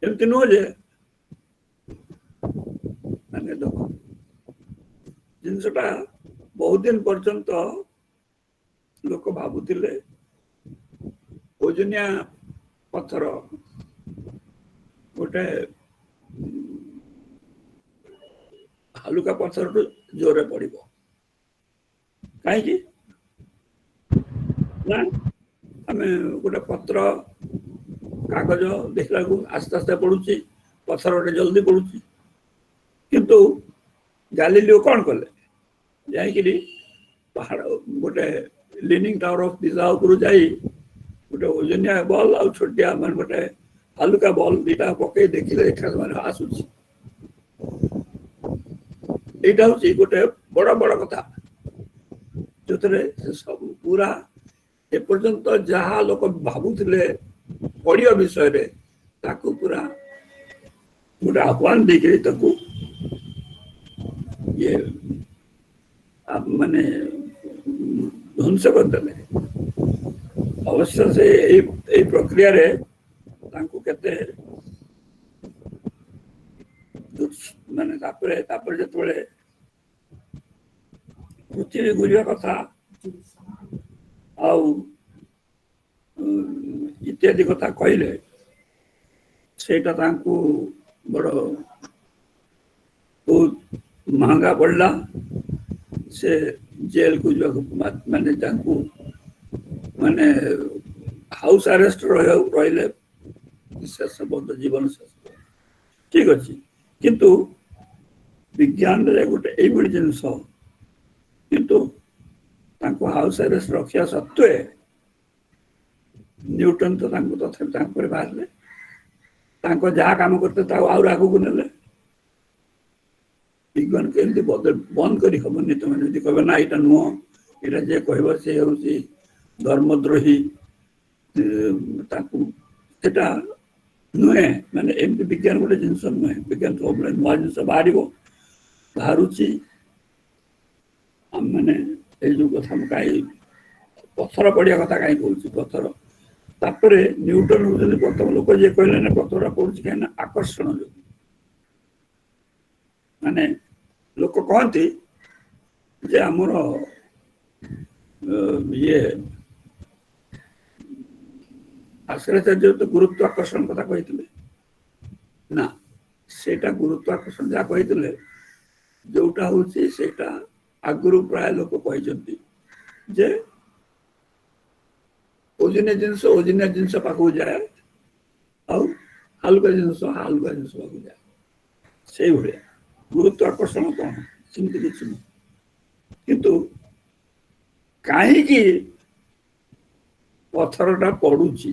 एमती नुह जे माने देख जिनसटा बहुत दिन पर्यंत लोक भावुले ओजनिया पत्थर गोटे हालुका पत्थर टू जोरे पड़ो कहीं ना आम गोटे पत्र कागज देखला को आस्ते आस्ते पड़ुची पत्थर गोटे जल्दी पड़ुची किंतु गालीलियो कौन कले जाकि पहाड़ गोटे लिनिंग टावर ऑफ पिज़ा उपरू जाई गोटे ओजनिया बॉल आ छोटिया मान गोटे हालुका बॉल दीटा पकई देखिले देखा माने आसुची एटा होची गोटे बड़ बड़ कथा जो सब पूरा एपर्यंत जहाँ लोक भावुले पढ़िया विषय रे ताकू पूरा गोटे आह्वान देके ताकू ये माने ध्वंस करदेले. अवश्य से ए प्रक्रिया रे तांको केते माने तापर जतबेले पृथ्वी घूरिया कथा आउ इत्यादि कथा कहले सेटा तांको बड़ बहुत महंगा पड़ला से जेल को जो माने तांको माने हाउस अरेस्ट रहिले शेष बंद जीवन शेष ठीक अच्छी किंतु विज्ञान रे गोटे एभली जिनस किंतु तांको हाउस अरेस्ट रखिया सत्वे न्यूटन तो तांको तथापि तांको बाहरले तांको जहाँ काम करते ताको आउर आगु को नेले विज्ञान केमती बंद करी हबनी तुम जदि कहबे ना एटा नुह एटा जे कहबो से होची धर्मद्रोही ताकू सेटा नुहे माने एमती विज्ञान गोटे जिनस नुहे विज्ञान सब नुआ जिनस बाहरुची माने ए जो कथा कहीं पत्थर पड़िया कथा कहीं कहूँ पत्थर तापर न्यूटन होते प्रथम लोक जे कहले ना पत्थर पड़ुची कहीं आकर्षण जो माने लोक कहती जे आमर ये आश्चर्याचार्य तो गुरुत्वाकर्षण कथा कहते ना सेटा गुरुत्वाकर्षण जहाँ कहते जोटा हूँ सेटा आगुरी प्राय लोक कहते जे ओजनिया जिनस पाख जाए आउ हालुका जिनस पाख जाए से भाया ଗୁରୁତ୍ୱାକର୍ଷଣ କ'ଣ ସେମିତି କିଛି ନୁହଁ କିନ୍ତୁ କାହିଁକି ପଥରଟା ପଡୁଛି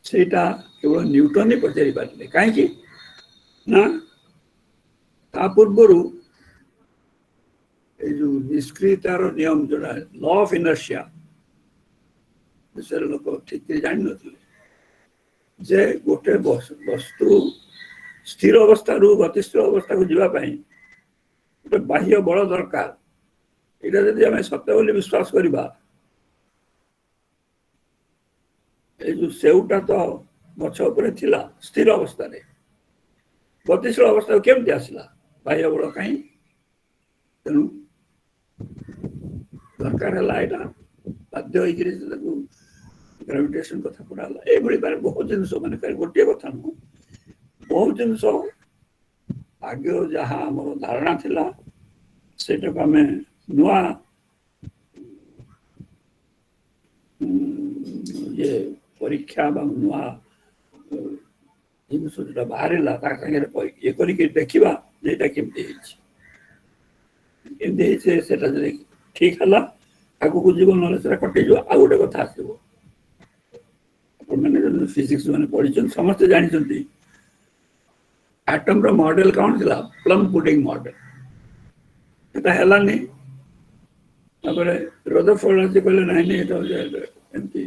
ସେଇଟା କେବଳ ନ୍ୟୁଟନ ହିଁ ପଚାରି ପାରିଲେ କାହିଁକି ନା ତା ପୂର୍ବରୁ ଏଇ ଯୋଉ ନିଷ୍କ୍ରିୟତାର ନିୟମ ଯୋଉଟା ଲ ଅଫ୍ ଇନର୍ସିଆ ବିଷୟରେ ଲୋକ ଠିକ ଜାଣିନଥିଲେ ଯେ ଗୋଟେ ବସ୍ତୁ ସ୍ଥିର ଅବସ୍ଥାରୁ ଗତିଶୀଳ ଅବସ୍ଥାକୁ ଯିବା ପାଇଁ ଗୋଟେ ବାହ୍ୟ ବଳ ଦରକାର ଏଇଟା ଯଦି ଆମେ ସତ୍ୟ ବୋଲି ବିଶ୍ୱାସ କରିବା ଏଇ ଯୋଉ ସେଉଟା ତ ଗଛ ଉପରେ ଥିଲା ସ୍ଥିର ଅବସ୍ଥାରେ ଗତିଶୀଳ ଅବସ୍ଥାକୁ କେମିତି ଆସିଲା ବାହ୍ୟ ବଳ କାହିଁ ତେଣୁ ଦରକାର ହେଲା ଏଇଟା ବାଧ୍ୟ ହେଇକିରି ତାକୁ ଗ୍ରାଭିଟେସନ କଥା ପଢା ହେଲା ଏଇଭଳି ବହୁତ ଜିନିଷ ମାନେ ଗୋଟିଏ କଥା ନୁହଁ ବହୁତ ଜିନିଷ ଆଗ ଯାହା ଆମର ଧାରଣା ଥିଲା ସେଇଟାକୁ ଆମେ ନୂଆ ଇଏ ପରୀକ୍ଷା ବା ନୂଆ ଜିନିଷ ଯୋଉଟା ବାହାରିଲା ତା ସାଙ୍ଗରେ ଇଏ କରିକି ଦେଖିବା ଯେ ଏଇଟା କେମିତି ହେଇଛି ସେଟା ଯଦି ଠିକ ହେଲା ଆଗକୁ ଯିବ ନହେଲେ ସେଟା କଟିଯିବ ଆଉ ଗୋଟେ କଥା ଆସିବ ଆପଣମାନେ ଫିଜିକ୍ସ ମାନେ ପଢିଛନ୍ତି ସମସ୍ତେ ଜାଣିଛନ୍ତି ଆଟମର ମଡେଲ କ'ଣ ଥିଲା ପ୍ଲମ୍ ପୁଡିଂ ମଡେଲ ସେଟା ହେଲାନି ତାପରେ ରଦରଫୋର୍ଡ ଆସି କହିଲେ ନାଇଁ ଏଟା ଏମିତି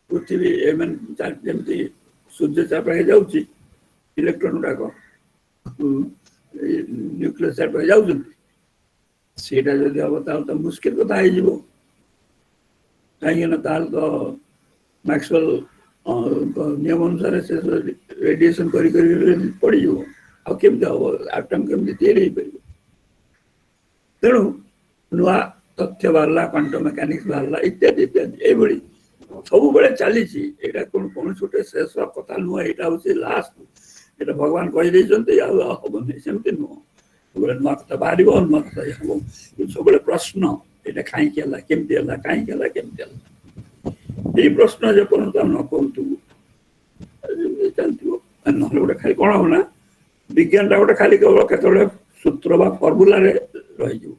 ପୃଥିବୀ ଯେମିତି ସୂର୍ଯ୍ୟ ଚାପ ହେଇଯାଉଛି ଇଲେକ୍ଟ୍ରନ ଗୁଡାକ ନ୍ୟୁକ୍ଲିୟସ୍ ଚାପ ଯାଉଛନ୍ତି ସେଇଟା ଯଦି ହବ ତାହେଲେ ତ ମୁସ୍କିଲ କଥା ହେଇଯିବ କାହିଁକି ନା ତାହେଲେ ତ ମ୍ୟାକ୍ସୱେଲ ନିୟମ ଅନୁସାରେ ସେ ରେଡିଏସନ କରି ପଡିଯିବ ଆଉ କେମିତି ହବ ଆଟମ କେମିତି ତିଆରି ହେଇପାରିବ ତେଣୁ ନୂଆ ତଥ୍ୟ ବାହାରିଲା କ୍ୱାଣ୍ଟମ ମେକାନିକ୍ସ ବାହାରିଲା ଇତ୍ୟାଦି ଇତ୍ୟାଦି ଏଇଭଳି ସବୁବେଳେ ଚାଲିଛି ଏଇଟା କୌଣସି ଗୋଟେ ଶେଷ କଥା ନୁହଁ ଏଇଟା ହଉଛି ଲାଷ୍ଟ ଏଇଟା ଭଗବାନ କହିଦେଇଛନ୍ତି ଆଉ ହବନି ସେମିତି ନୁହଁ ସବୁବେଳେ ନୂଆ କଥା ବାହାରିବ ନୂଆ କଥା ହବ ସବୁବେଳେ ପ୍ରଶ୍ନ ଏଇଟା କାହିଁକି ହେଲା କେମିତି ହେଲା କାହିଁକି ହେଲା କେମିତି ହେଲା ଏଇ ପ୍ରଶ୍ନ ଯେପର୍ଯ୍ୟନ୍ତ ଆମେ ନ କରୁଥିବୁ ଚାଲିଥିବ ନହେଲେ ଗୋଟେ ଖାଲି କ'ଣ ହବ ନା ବିଜ୍ଞାନଟା ଗୋଟେ ଖାଲି କେବଳ କେତେବେଳେ ସୂତ୍ର ବା ଫର୍ମୁଲାରେ ରହିଯିବ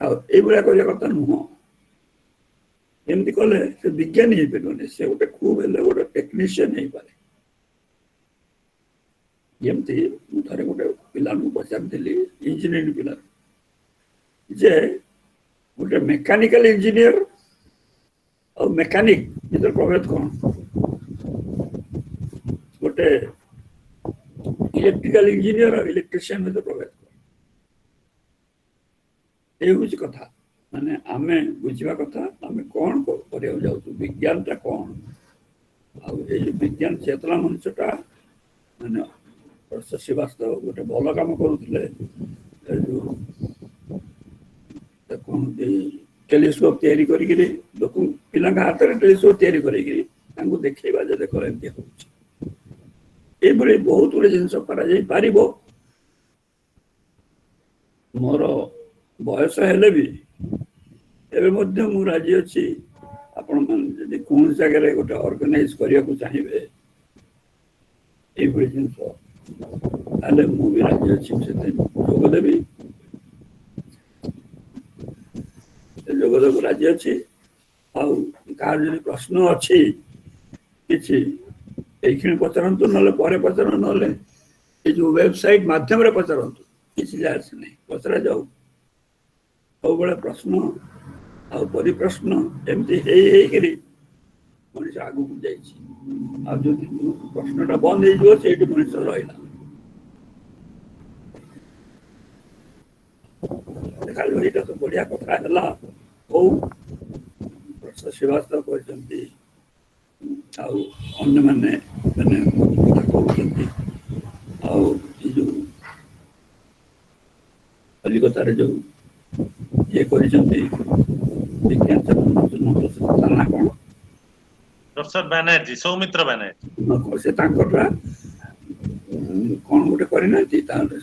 ଆଉ ଏଇଭଳିଆ କରିବା କଥା ନୁହଁ ଏମିତି କଲେ ସେ ବିଜ୍ଞାନୀ ହେଇପାରିବନି ସେ ଗୋଟେ ଖୁବ୍ ହେଲେ ଗୋଟେ ଟେକ୍ନିସିଆନ ହେଇପାରେ ଯେମିତି ମୁଁ ଥରେ ଗୋଟେ ପିଲାଙ୍କୁ ପଚାରିଥିଲି ଇଞ୍ଜିନିୟରିଂ ପିଲା ଯେ ଗୋଟେ ମେକାନିକାଲ ଇଞ୍ଜିନିୟର ଆଉ ମେକାନିକ ଭିତରେ ପ୍ରଭେଦ କ'ଣ ଗୋଟେ ଇଲେକ୍ଟ୍ରିକାଲ ଇଞ୍ଜିନିୟର ଆଉ ଇଲେକ୍ଟ୍ରିସିଆନ ଭିତରେ ପ୍ରଭେଦ କ'ଣ এই হচ্ছে কথা মানে ଆମେ ବୁଝିବା କଥା ଆମେ କ'ଣ କରିବାକୁ ଯାଉଛୁ ବିଜ୍ଞାନଟା କ'ଣ ଆଉ ଏଇ ଯୋଉ ବିଜ୍ଞାନ ଚେତନା ମଣିଷଟା ମାନେ ଶ୍ରୀବାସ୍ତବ ଗୋଟେ ଭଲ କାମ କରୁଥିଲେ ଯୋଉ କହନ୍ତି ଟେଲିସ୍କୋପ ତିଆରି କରିକିରି ଲୋକ ପିଲାଙ୍କ ହାତରେ ଟେଲିସ୍କୋପ ତିଆରି କରିକିରି ତାଙ୍କୁ ଦେଖେଇବା ଯେ ଦେଖ ଏମିତି ହଉଛି ଏଇଭଳି ବହୁତ ଗୁଡେ ଜିନିଷ କରାଯାଇ ପାରିବ ମୋର ବୟସ ହେଲେ ବି ଏବେ ମଧ୍ୟ ମୁଁ ରାଜି ଅଛି ଆପଣମାନେ ଯଦି କୌଣସି ଜାଗାରେ ଗୋଟେ ଅର୍ଗାନାଇଜ କରିବାକୁ ଚାହିଁବେ ଏଇଭଳି ଜିନିଷ ତାହେଲେ ମୁଁ ବି ରାଜି ଅଛି ସେଥିରେ ଯୋଗ ଦେବି ଯୋଗଦେବାକୁ ରାଜି ଅଛି ଆଉ କାହାର ଯଦି ପ୍ରଶ୍ନ ଅଛି କିଛି এইখানে ପଚାରନ୍ତୁ ନହେଲେ ପରେ ପଚାରନ୍ତୁ ନହେଲେ ଏଇ ଯୋଉ ୱେବସାଇଟ ମାଧ୍ୟମରେ ପଚାରନ୍ତୁ କିଛି ଯାଏ ନାହିଁ ପଚରା ଯାଉ ସବୁବେଳେ ପ୍ରଶ୍ନ ଆଉ ପରିପ୍ରଶ୍ନ ଏମିତି ହେଇକରି ମଣିଷ ଆଗକୁ ଯାଇଛି ଆଉ ଯଦି ପ୍ରଶ୍ନଟା ବନ୍ଦ ହେଇଯିବ ସେଇଠି ମଣିଷ ରହିଲା ଦେଖାଯିବ ଏଇଟା ତ ବଢିଆ କଥା ହେଲା ହଉ ପ୍ରଫେସର ଶ୍ରୀବାସ୍ତବ କହିଛନ୍ତି ଆଉ ଅନ୍ୟମାନେ ମାନେ କଥା କହୁଛନ୍ତି ଆଉ ଏ ଯୋଉ କଲିକତାରେ ଯୋଉ ଇଏ କରିଛନ୍ତି ବିଜ୍ଞାନ ତା ନା କ'ଣ
ପ୍ରଫେସର ବାନାର୍ଜୀ ସୌମିତ୍ର ବାନାର୍ଜୀ
ସେ ତାଙ୍କଟା କ'ଣ ଗୋଟେ କରିନାହାନ୍ତି ତାହେଲେ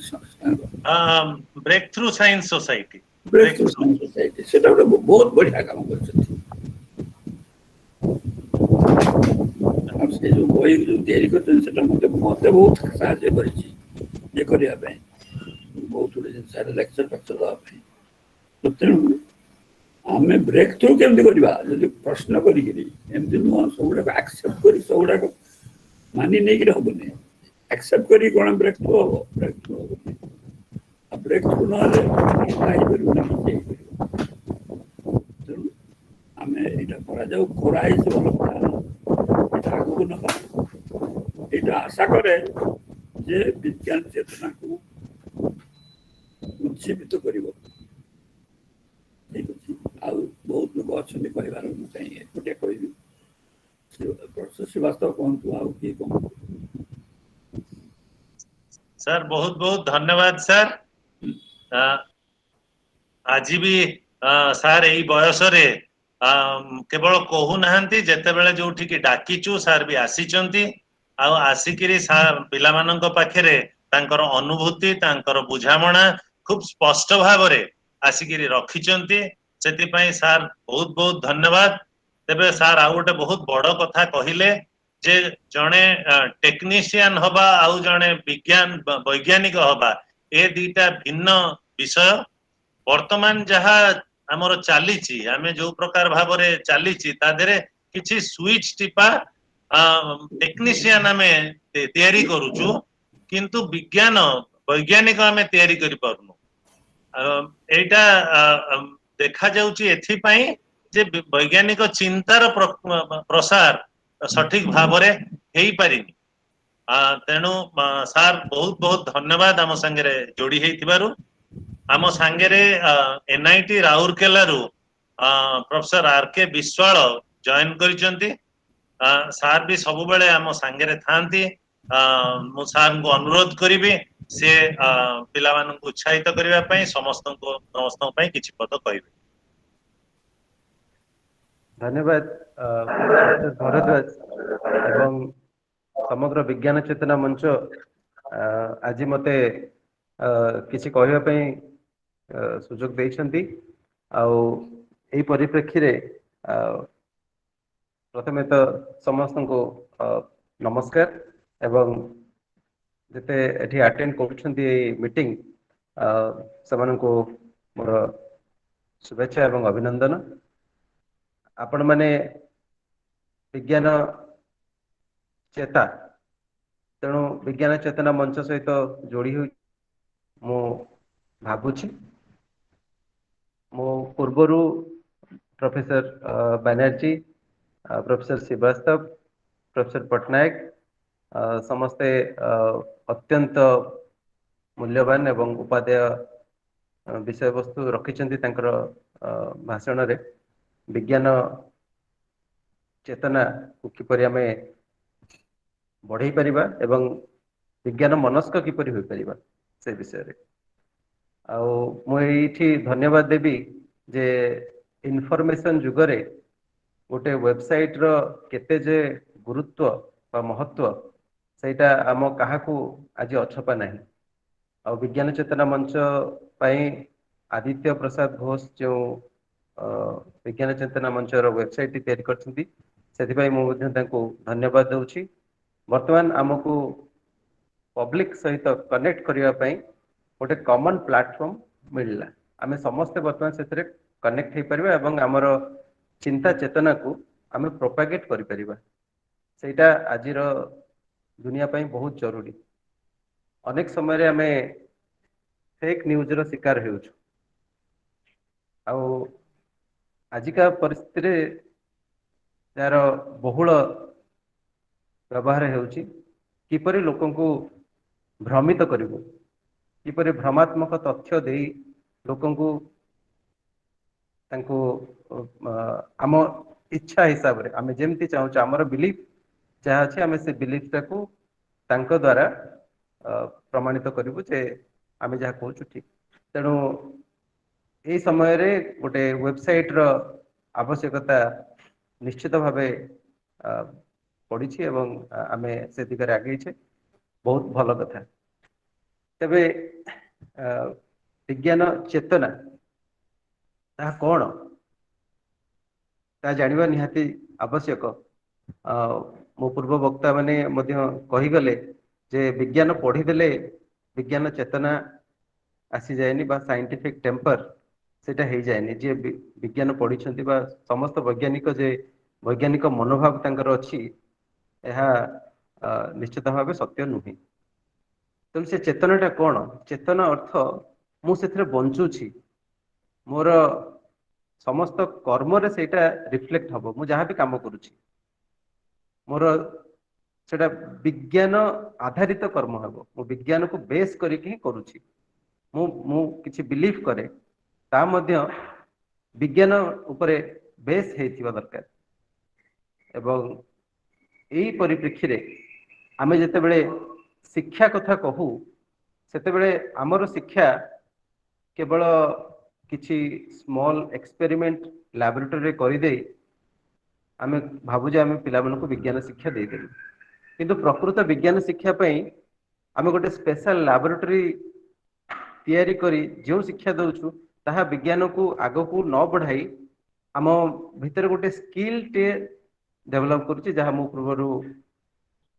ବ୍ରେକ୍ ଥ୍ରୁ ସାଇନ୍ସ ସୋସାଇଟି
ସେଟା ଗୋଟେ ବହୁତ ବଢିଆ କାମ କରିଛନ୍ତି से जो बही जो तैयारी करते सेटा मते मते बहुत साहाଯ୍य करिछि ये करिया पे बहुत गुड़े जिन लेक्चर फेक्चर दवा पे तो तेणु आम ब्रेक थ्रू केमती करवा जब प्रश्न करमती नुह सब एक्सेप्ट कर सब मानि नहीं हेनी एक्सेप्ट कर कौन ब्रेक थ्रू हम ब्रेक थ्रू हम ब्रेक थ्रू ना तेणु आम यहाँ कराई भल कथा आगू ना यहाँ आशा करे जे विज्ञान चेतना को उज्जीवित कर ठीक अच्छे आ बहुत लोग अच्छा कहबार चाहिए गोटे कह प्रोफेसर श्रीवास्तव कहतु आउ किए कहतु
सर बहुत बहुत धन्यवाद सर आज भी सर यही बयस केवल कहू ना जिते जो डाकीचु सर भी आसीचंती आसिकी पिला पाखे तांकर अनुभूति तांकर बुझामणा खूब स्पष्ट भाव आसिकी रखिचंती से सार बहुत बहुत धन्यवाद तेबे सार आउ गोटे बहुत बड़ कथा कहले जे जड़े टेक्नीशियन हवा आउ जड़े विज्ञान वैज्ञानिक हवा ए दीटा भिन्न विषय वर्तमान जहाँ आमर चली आम जो प्रकार भाव चली किसी स्विच टिपा टेक्नीशियन आम तैयारी करुचु किंतु विज्ञान वैज्ञानिक आम तैयारी करि पारुनु एटा देखा जाउची एथिपाई जे वैज्ञानिक चिंतार प्रसार सठिक भाव हेई पारिनी तेणु सार बहुत बहुत धन्यवाद आम संगे जोड़ी हेतिबारु आम सांगे एनआईटी राउरकेलारू प्रोफेसर आरके विश्वाल जॉइन करिसेंती सार भी सब बेले आम सांगे थांती मु सार को अनुरोध करी से पिला मानक उत्साहित करने समस्त किछि पद कहबे
धन्यवाद प्रोफेसर भरद्वाज एवं समग्र विज्ञान चेतना मंच आज मते किछि कहबा पई सुजोग देइछंती आउ परिप्रेक्षी रे प्रथमे तो समस्त को नमस्कार एवं जते एठी अटेंड करूछंती मीटिंग समान को मोर शुभेच्छा एवं अभिनंदन आपण माने विज्ञान चेता तेणु विज्ञान चेतना मंच सहित जोड़ी हुई मु भाबुछि मो पूर्वरु professor Banerjee professor Srivastava professor Patnaik समस्ते अत्यंत मूल्यवान एवं उपादेय विषय वस्तु रखिछंती तांकर भाषण रे विज्ञान चेतना को किपरि आमे बढ़ाई परिबा एवं विज्ञान मनस्क किपरि होई परिबा से विषय रे मु एठी धन्यवाद देबी जे इनफॉरमेशन जुगरे गोटे वेबसाइट रो केते जे गुरुत्व बा महत्व सेटा आम काहाकू आज अछपा नहीं आ विज्ञान चेतना मंच पाई आदित्य प्रसाद घोष जो विज्ञान चेतना मंच रो वेबसाइट तैयारी करछंती सेति पई मु धन्यवाद दउछि वर्तमान आमको पब्लिक सहित कनेक्ट करिया पई गोटे कॉमन प्लेटफॉर्म मिलला आमे समस्त वर्तमान सेतरे कनेक्ट हे परिबा एवं हमर चिंता चेतना को आमे प्रोपागेट करि परिबा सेटा आजिर दुनिया पई बहुत जरूरी अनेक समय रे आमे फेक न्यूज रो शिकार हेउछु आउ आजिका परिस्थिति रे यार बहुल व्यवहार हेउछि किपरि लोकन को भ्रमित करिवो किपरि भ्रमात्मक तथ्य देई लोकन को तांको आम इच्छा हिसाब रे आमे जेमति चाहू हमर बिलीफ जहाँ अच्छे आमे से बिलीफ टाको तांको द्वारा प्रमाणित करिवो जे आमे जहाँ कहूँ ठीक तेणु यही समय रे गोटे वेबसाइट रो आवश्यकता निश्चित भावे पड़ी एवं आमे से दिगरे आगे बहुत भल कथा तेबे विज्ञान चेतना ता कौन ता जानिबा निहाती आवश्यक ମୋ ପୂର୍ବ ବକ୍ତା ମାନେ ମଧ୍ୟ କହିଗଲେ ଯେ ବିଜ୍ଞାନ ପଢିଦେଲେ ବିଜ୍ଞାନ ଚେତନା ଆସିଯାଏନି ବା ସାଇଣ୍ଟିଫିକ ଟେମ୍ପର ସେଇଟା ହେଇଯାଏନି। ଯିଏ ବିଜ୍ଞାନ ପଢିଛନ୍ତି ବା ସମସ୍ତ ବୈଜ୍ଞାନିକ ଯେ ବୈଜ୍ଞାନିକ ମନୋଭାବ ତାଙ୍କର ଅଛି ଏହା ନିଶ୍ଚିତ ଭାବେ ସତ୍ୟ ନୁହେଁ। ତେଣୁ ସେ ଚେତନାଟା କଣ? ଚେତନା ଅର୍ଥ ମୁଁ ସେଥିରେ ବଞ୍ଚୁଛି, ମୋର ସମସ୍ତ କର୍ମରେ ସେଇଟା ରିଫ୍ଲେକ୍ଟ ହବ। ମୁଁ ଯାହାବି କାମ କରୁଛି ମୋର ସେଟା ବିଜ୍ଞାନ ଆଧାରିତ କର୍ମ ହେବ। ମୁଁ ବିଜ୍ଞାନକୁ ବେସ୍ କରିକି ହିଁ କରୁଛି। ମୁଁ କିଛି ବିଲିଭ କରେ ତା ମଧ୍ୟ ବିଜ୍ଞାନ ଉପରେ ବେସ୍ ହେଇଥିବା ଦରକାର। ଏବଂ ଏଇ ପରିପ୍ରେକ୍ଷୀରେ ଆମେ ଯେତେବେଳେ ଶିକ୍ଷା କଥା କହୁ ସେତେବେଳେ ଆମର ଶିକ୍ଷା କେବଳ କିଛି ସ୍ମଲ ଏକ୍ସପେରିମେଣ୍ଟ ଲାବୋରେଟୋରୀରେ କରିଦେଇ ଆମେ ଭାବୁ ଯେ ଆମେ ପିଲାମାନଙ୍କୁ ବିଜ୍ଞାନ ଶିକ୍ଷା ଦେଇଦେଲୁ। କିନ୍ତୁ ପ୍ରକୃତ ବିଜ୍ଞାନ ଶିକ୍ଷା ପାଇଁ ଆମେ ଗୋଟେ ସ୍ପେଶାଲ ଲାବୋରେଟୋରୀ ତିଆରି କରି ଯେଉଁ ଶିକ୍ଷା ଦଉଛୁ ତାହା ବିଜ୍ଞାନକୁ ଆଗକୁ ନ ବଢାଇ ଆମ ଭିତରେ ଗୋଟେ ସ୍କିଲ ଟେ ଡେଭଲପ କରୁଛି, ଯାହା ମୁଁ ପୂର୍ବରୁ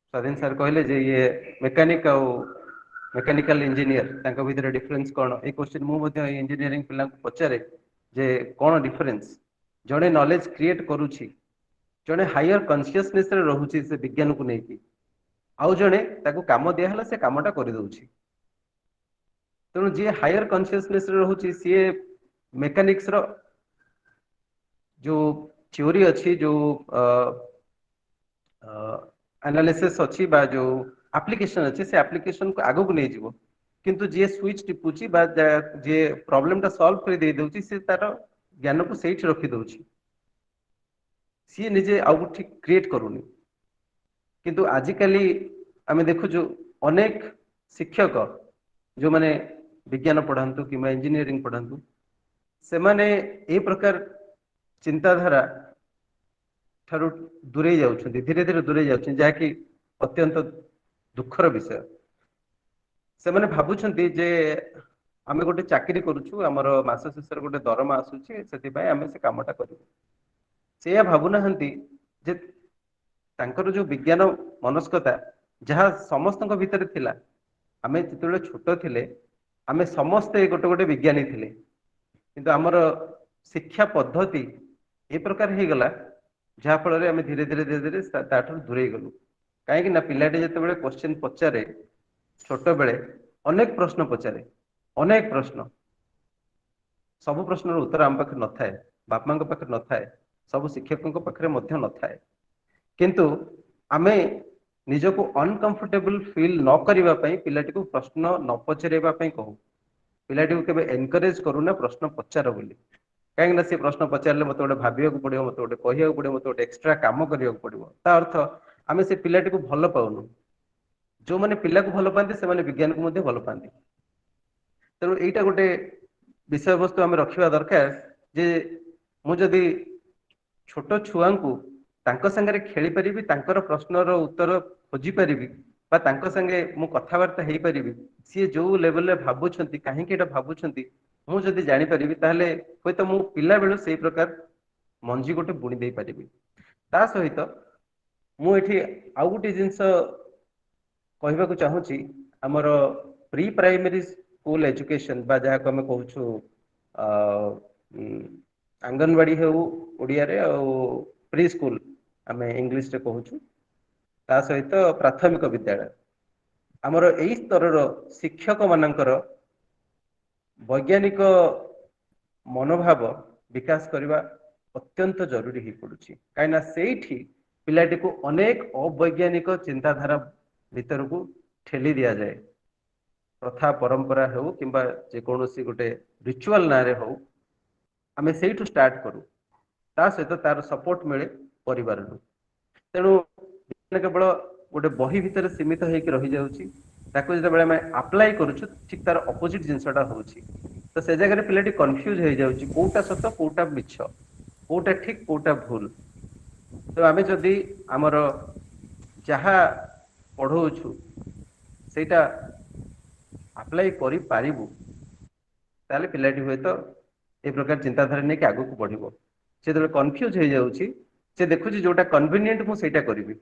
ସ୍ୱାଧୀନ ସାର୍ କହିଲେ ଯେ ଇଏ ମେକାନିକ ଆଉ ମେକାନିକାଲ ଇଞ୍ଜିନିୟର ତାଙ୍କ ଭିତରେ ଡିଫରେନ୍ସ କଣ? ଏଇ କ୍ୱେଶ୍ଚିନ୍ ମୁଁ ମଧ୍ୟ ଇଞ୍ଜିନିୟରିଂ ପିଲାଙ୍କୁ ପଚାରେ ଯେ କଣ ଡିଫରେନ୍ସ? ଜଣେ ନଲେଜ କ୍ରିଏଟ କରୁଛି, ଜଣେ ହାୟର କନସିୟସନେସ ରେ ରହୁଛି ସେ ବିଜ୍ଞାନକୁ ନେଇକି, ଆଉ ଜଣେ ତାକୁ କାମ ଦିଆହେଲା ସେ କାମଟା କରିଦଉଛି। ତେଣୁ ଯିଏ ହାୟର କନସିୟସନେସ ରେ ରହୁଛି ସିଏ ମେକାନିକ୍ସ ର ଯୋଉ ଥିଓରି ଅଛି, ଯୋଉ ଆନାଲିସିସ୍ ଅଛି ବା ଯୋଉ ଆପ୍ଲିକେସନ ଅଛି ସେ ଆପ୍ଲିକେସନକୁ ଆଗକୁ ନେଇଯିବ। କିନ୍ତୁ ଯିଏ ସୁଇଚ ଟିପୁଛି ବା ଯିଏ ପ୍ରୋବ୍ଲେମ ଟା ସଲ୍ଭ କରି ଦେଇ ଦଉଛି ସେ ତାର ଜ୍ଞାନକୁ ସେଇଠି ରଖି ଦଉଛି, ସିଏ ନିଜେ ଆଉ କିଛି କ୍ରିଏଟ କରୁନି। କିନ୍ତୁ ଆଜିକାଲି ଆମେ ଦେଖୁଛୁ ଅନେକ ଶିକ୍ଷକ ଯୋଉମାନେ ବିଜ୍ଞାନ ପଢାନ୍ତୁ କିମ୍ବା ଇଞ୍ଜିନିୟରିଂ ପଢାନ୍ତୁ ସେମାନେ ଏଇ ପ୍ରକାର ଚିନ୍ତାଧାରା ଠାରୁ ଦୂରେଇ ଯାଉଛନ୍ତି, ଧୀରେ ଧୀରେ ଦୂରେଇ ଯାଉଛନ୍ତି, ଯାହାକି ଅତ୍ୟନ୍ତ ଦୁଃଖର ବିଷୟ। ସେମାନେ ଭାବୁଛନ୍ତି ଯେ ଆମେ ଗୋଟେ ଚାକିରି କରୁଛୁ, ଆମର ମାସ ଶେଷରେ ଗୋଟେ ଦରମା ଆସୁଛି, ସେଥିପାଇଁ ଆମେ ସେ କାମଟା କରିବୁ। ସେଇଆ ଭାବୁନାହାନ୍ତି ଯେ ତାଙ୍କର ଯୋଉ ବିଜ୍ଞାନ ମନସ୍କତା ଯାହା ସମସ୍ତଙ୍କ ଭିତରେ ଥିଲା, ଆମେ ଯେତେବେଳେ ଛୋଟ ଥିଲେ ଆମେ ସମସ୍ତେ ଗୋଟେ ଗୋଟେ ବିଜ୍ଞାନୀ ଥିଲେ, କିନ୍ତୁ ଆମର ଶିକ୍ଷା ପଦ୍ଧତି ଏ ପ୍ରକାର ହେଇଗଲା ଯାହା ଫଳରେ ଆମେ ଧୀରେ ଧୀରେ ଧୀରେ ଧୀରେ ତାଠାରୁ ଦୂରେଇ ଗଲୁ। କାହିଁକି ନା ପିଲାଟି ଯେତେବେଳେ କୋଶ୍ଚିନ୍ ପଚାରେ ଛୋଟ ବେଳେ ଅନେକ ପ୍ରଶ୍ନ ପଚାରେ, ଅନେକ ପ୍ରଶ୍ନ, ସବୁ ପ୍ରଶ୍ନର ଉତ୍ତର ଆମ ପାଖରେ ନଥାଏ, ବାପା ମାଙ୍କ ପାଖରେ ନଥାଏ, ସବୁ ଶିକ୍ଷକଙ୍କ ପାଖରେ ମଧ୍ୟ ନଥାଏ। କିନ୍ତୁ ଆମେ ନିଜକୁ ଅନକମ୍ଫର୍ଟେବଲ ଫିଲ୍ ନ କରିବା ପାଇଁ ପିଲାଟିକୁ ପ୍ରଶ୍ନ ନ ପଚାରିବା ପାଇଁ କହୁ। ପିଲାଟିକୁ କେବେ ଏନକରେଜ କରୁନା ପ୍ରଶ୍ନ ପଚାର ବୋଲି। କାହିଁକି ନା ସେ ପ୍ରଶ୍ନ ପଚାରିଲେ ମତେ ଗୋଟେ ଭାବିବାକୁ ପଡିବ, ମତେ ଗୋଟେ କହିବାକୁ ପଡିବ, ମତେ ଗୋଟେ ଏକ୍ସଟ୍ରା କାମ କରିବାକୁ ପଡିବ। ତା ଅର୍ଥ ଆମେ ସେ ପିଲାଟିକୁ ଭଲ ପାଉନୁ। ଯୋଉମାନେ ପିଲାକୁ ଭଲ ପାଆନ୍ତି ସେମାନେ ବିଜ୍ଞାନକୁ ମଧ୍ୟ ଭଲ ପାଆନ୍ତି। ତେଣୁ ଏଇଟା ଗୋଟେ ବିଷୟବସ୍ତୁ ଆମେ ରଖିବା ଦରକାର ଯେ ମୁଁ ଯଦି ଛୋଟ ଛୁଆଙ୍କୁ ତାଙ୍କ ସାଙ୍ଗରେ ଖେଳି ପାରିବି, ତାଙ୍କର ପ୍ରଶ୍ନର ଉତ୍ତର ଖୋଜି ପାରିବି ବା ତାଙ୍କ ସାଙ୍ଗେ ମୁଁ କଥାବାର୍ତ୍ତା ହେଇପାରିବି, ସିଏ ଯୋଉ ଲେଭେଲରେ ଭାବୁଛନ୍ତି କାହିଁକି ଏଇଟା ଭାବୁଛନ୍ତି ମୁଁ ଯଦି ଜାଣିପାରିବି, ତାହେଲେ ହୁଏତ ମୁଁ ପିଲା ବେଳୁ ସେଇ ପ୍ରକାର ମଞ୍ଜି ଗୋଟେ ବୁଣି ଦେଇ ପାରିବି। ତା ସହିତ ମୁଁ ଏଠି ଆଉ ଗୋଟେ ଜିନିଷ କହିବାକୁ ଚାହୁଁଛି, ଆମର ପ୍ରି ପ୍ରାଇମେରୀ ସ୍କୁଲ ଏଜୁକେସନ ବା ଯାହାକୁ ଆମେ କହୁଛୁ ଅଙ୍ଗନବାଡି ହେଉ ଓଡିଆରେ, ଆଉ ପ୍ରି ସ୍କୁଲ ଆମେ ଇଂଲିଶରେ କହୁଛୁ, ତା ସହିତ ପ୍ରାଥମିକ ବିଦ୍ୟାଳୟ, ଆମର ଏଇ ସ୍ତରର ଶିକ୍ଷକ ମାନଙ୍କର ବୈଜ୍ଞାନିକ ମନୋଭାବ ବିକାଶ କରିବା ଅତ୍ୟନ୍ତ ଜରୁରୀ ହେଇ ପଡୁଛି। କାହିଁକିନା ସେଇଠି ପିଲାଟିକୁ ଅନେକ ଅବୈଜ୍ଞାନିକ ଚିନ୍ତାଧାରା ଭିତରକୁ ଠେଲି ଦିଆଯାଏ। ପ୍ରଥା ପରମ୍ପରା ହଉ କିମ୍ବା ଯେକୌଣସି ଗୋଟେ ରିଚୁଆଲ ନାଁରେ ହଉ, ଆମେ ସେଇଠୁ ଷ୍ଟାର୍ଟ କରୁ, ତା ସହିତ ତାର ସପୋର୍ଟ ମିଳେ ପରିବାରରୁ। ତେଣୁ କେବଳ ଗୋଟେ ବହି ଭିତରେ ସୀମିତ ହେଇକି ରହିଯାଉଛି, ତାକୁ ଯେତେବେଳେ ଆମେ ଆପ୍ଲାଏ କରୁଛୁ ଠିକ ତାର ଅପୋଜିଟ ଜିନିଷଟା ହଉଛି। ତ ସେ ଜାଗାରେ ପିଲାଟି କନଫ୍ୟୁଜ ହେଇଯାଉଛି କୋଉଟା ସତ କୋଉଟା ମିଛ, କୋଉଟା ଠିକ କୋଉଟା ଭୁଲ। ତ ଆମେ ଯଦି ଆମର ଯାହା ପଢଉଛୁ ସେଇଟା ଆପ୍ଲାଏ କରିପାରିବୁ, ତାହେଲେ ପିଲାଟି ହୁଏତ ଏ ପ୍ରକାର ଚିନ୍ତାଧାରା ନେଇକି ଆଗକୁ ବଢିବ। ସେ ଯେତେବେଳେ କନଫ୍ୟୁଜ ହେଇଯାଉଛି, ସେ ଦେଖୁଛି ଯୋଉଟା କନଭିନିଏଣ୍ଟ ମୁଁ ସେଇଟା କରିବି,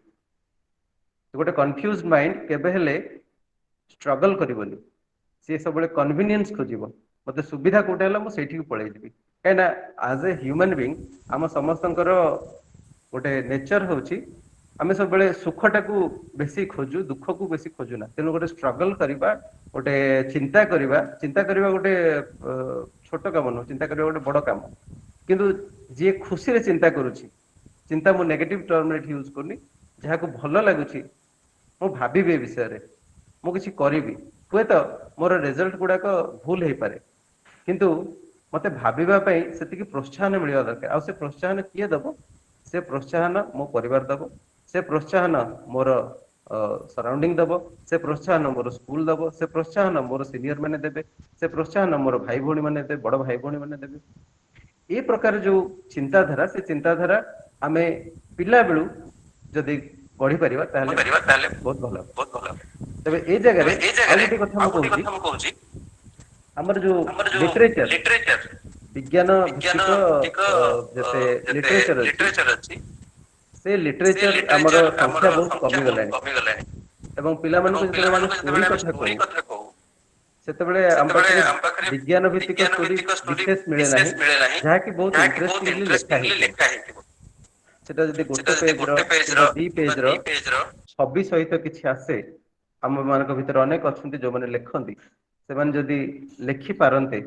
गोटे कन्फ्यूज माइंड केबे हेले स्ट्रगल करबनी सी सब कन्वीनियंस खोजिब मते सुविधा कोटे हला मु सेठी पळै जिवि काइना एज ए ह्यूमन बीइंग आम समस्तंकर गोटे नेचर होची आमे सब बेले सुखटाकू बेसी खोजु दुख को बेसी खोजु ना तेनु गोटे स्ट्रगल करिबा गोटे चिंता करिबा गोटे छोट काम न चिंता करिबा गोटे बड़ काम किंतु जे खुशी रे चिंता करूची चिंता मु नेगेटिव टर्म रे यूज करनी जहाँ को भल लगुची मु भाबिबे ए विषय रे मु किछि करिबि हुए तो मोर रिजल्ट गुड़ाक भूल हो पारे किंतु मते भाबिबा पई सेतिकी प्रोत्साहन मिलिया दरकार आ से प्रोत्साहन किए दबो से प्रोत्साहन मो परिवार दबो से प्रोत्साहन मोर सराउंडिंग दबो से प्रोत्साहन मोर स्कूल दबो से प्रोत्साहन मोर सीनियर माने देबे से प्रोत्साहन मोर भाई भौणी माने देबे बड़ भाई भौणी माने देबे ए प्रकार जो चिंताधारा से चिंताधारा आमे पिला बेलू जदि गढ़ी परिबा ताले बहुत भलो तबे ए जगह रे आउटे कथा हम कहूची हमर जो लिटरेचर विज्ञान भित्तिक जते लिटरेचर अछि से लिटरेचर हमर संख्या बहुत कमी गलानी एवं पिला मन को जते माने स्टोरी कथा कहू सेते बेले हम पाखरे विज्ञान भित्तिक स्टोरी विशेष मिले नाही जहा कि बहुत इंटरेस्टिंगली लिखा है सेटा जदि गोटे पेज रो दी पेज रो छवि सहित किछि आसे हम मानक भीतर अनेक अछंती जो माने लेखंती से माने जदि लेखि पारंते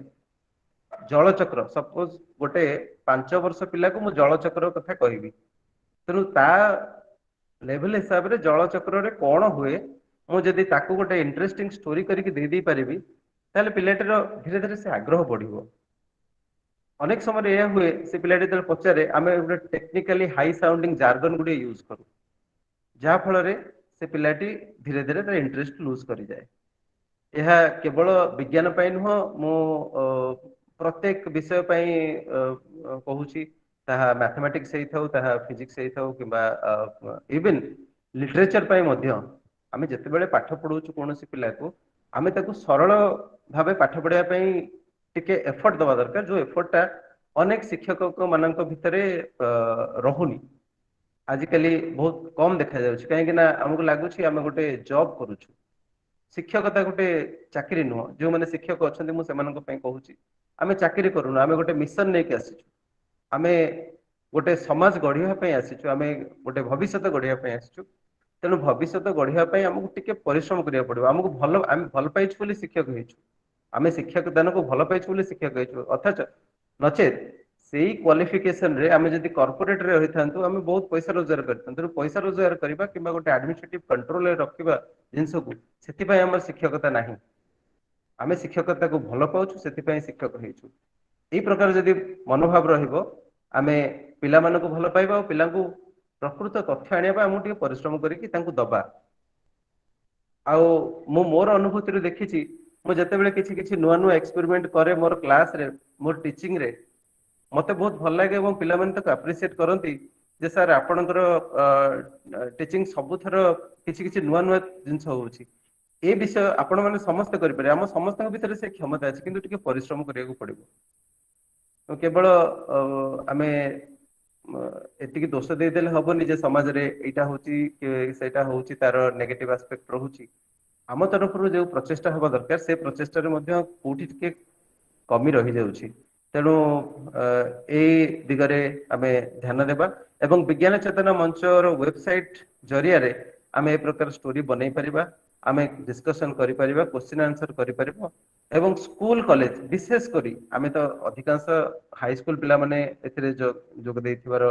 जलचक्र सपोज गोटे 5 वर्ष पिला को मु जलचक्र कथा कहबी तेनु ता लेवल हिसाब रे जलचक्र रे कोन हुए मु जदि ताको गोटे इंटरेस्टिंग स्टोरी करके दे दी परिबी ताले पिलाटर धीरे धीरे से आग्रह बढ़िबो अनेक समय यह हुए से पिलाटी जब पचारे आम गोटे टेक्निकाली हाई साउंडिंग जार्गन गुड़े यूज करूँ जहाँ फल से पिलाटी धीरे धीरे तार इंटरेस्ट लूज कर जाए यह केवल विज्ञान नुह मु प्रत्येक विषय कहूँ मैथमेटिक्स होता फिजिक्स होता इवन लिटरेचर आम जिते बड़े पाठ पढ़ाऊँ कौन पिला को आम सरल भाव पाठ पढ़ाई टिके एफर्ट दवा दरकार जो एफर्टटा अनेक शिक्षक मान भितर रहुनी आजिकली बहुत कम देखा जाउछि कहीं ना हमको लगुच आम गोटे जॉब करूछु शिक्षकता गोटे चाकरी नुह जो मैंने शिक्षक अच्छा मुझे कहूँ आम चाकरी करूनु आम गोटे मिशन नहीं कि आसीचु आम गोटे समाज गढ़िया आसीचु आम गोटे भविष्य गढ़िया आसीचु तेणु भविष्य गढ़िया आमको टिके परिश्रम करिया पड़िबो आमको भल आम भल पाइछु बोली शिक्षक होइछु आम शिक्षक दान को भल पाइछु बोली शिक्षक होइछु अथच नचेत सेही क्वालिफिकेशन रे आम जदि कॉर्पोरेट रे रहिथांतु आम बहुत पैसा रोजगार करथांतु पैसा रोजगार करबा किबा गोटे एडमिनिस्ट्रेटिव कंट्रोल रे रखिबा जिंस को सेति पय हमर शिक्षकता नाही आम शिक्षकता को भल पाउछु सेति पय शिक्षक होइछु एही प्रकार जदि मनोभाव रहिबो आम पिला मानको भल पाइबा और पिला को प्रकृत तथ्य आनिबा हम टिके परिश्रम करिकि तांको दबा आ मोर अनुभूति रे देखिछि मु जते बेले किछि नुआ नुआ एक्सपेरिमेंट करे मोर क्लास रे मोर टीचिंग रे मते बहुत भल लागे और पिला माने तक एप्रिशिएट करंती जे सर आपनकर टीचिंग सब थर किछि नुआ नुआ जिंस होउछि ए विषय आपण माने समस्त करि पारे हम समस्त भीतर से क्षमता अछि किंतु टिके परिश्रम करिया को पड़िबो तो केवल आमे एतिकी दोष दे देले हबनी जे समाज रे एटा होछि सेटा होछि तार नेगेटिव एस्पेक्ट रहउछि आम तरफ जो प्रचेषा हवा दरकार से प्रचेषा मध्य कोठी टिके कमी रही जाउछि तेणु ए दिगरे आमे ध्यान देबा एवं विज्ञान चेतना मंच रो वेबसाइट जरिया रे आमे ए प्रकार स्टोरी बनै परिबा आमे डिस्कशन करि परिबा क्वेश्चन आंसर करि परिबा एवं स्कूल कॉलेज विशेष करी आमे तो अधिकांश हाई स्कूल पिला माने एथिरे जोग देथिबार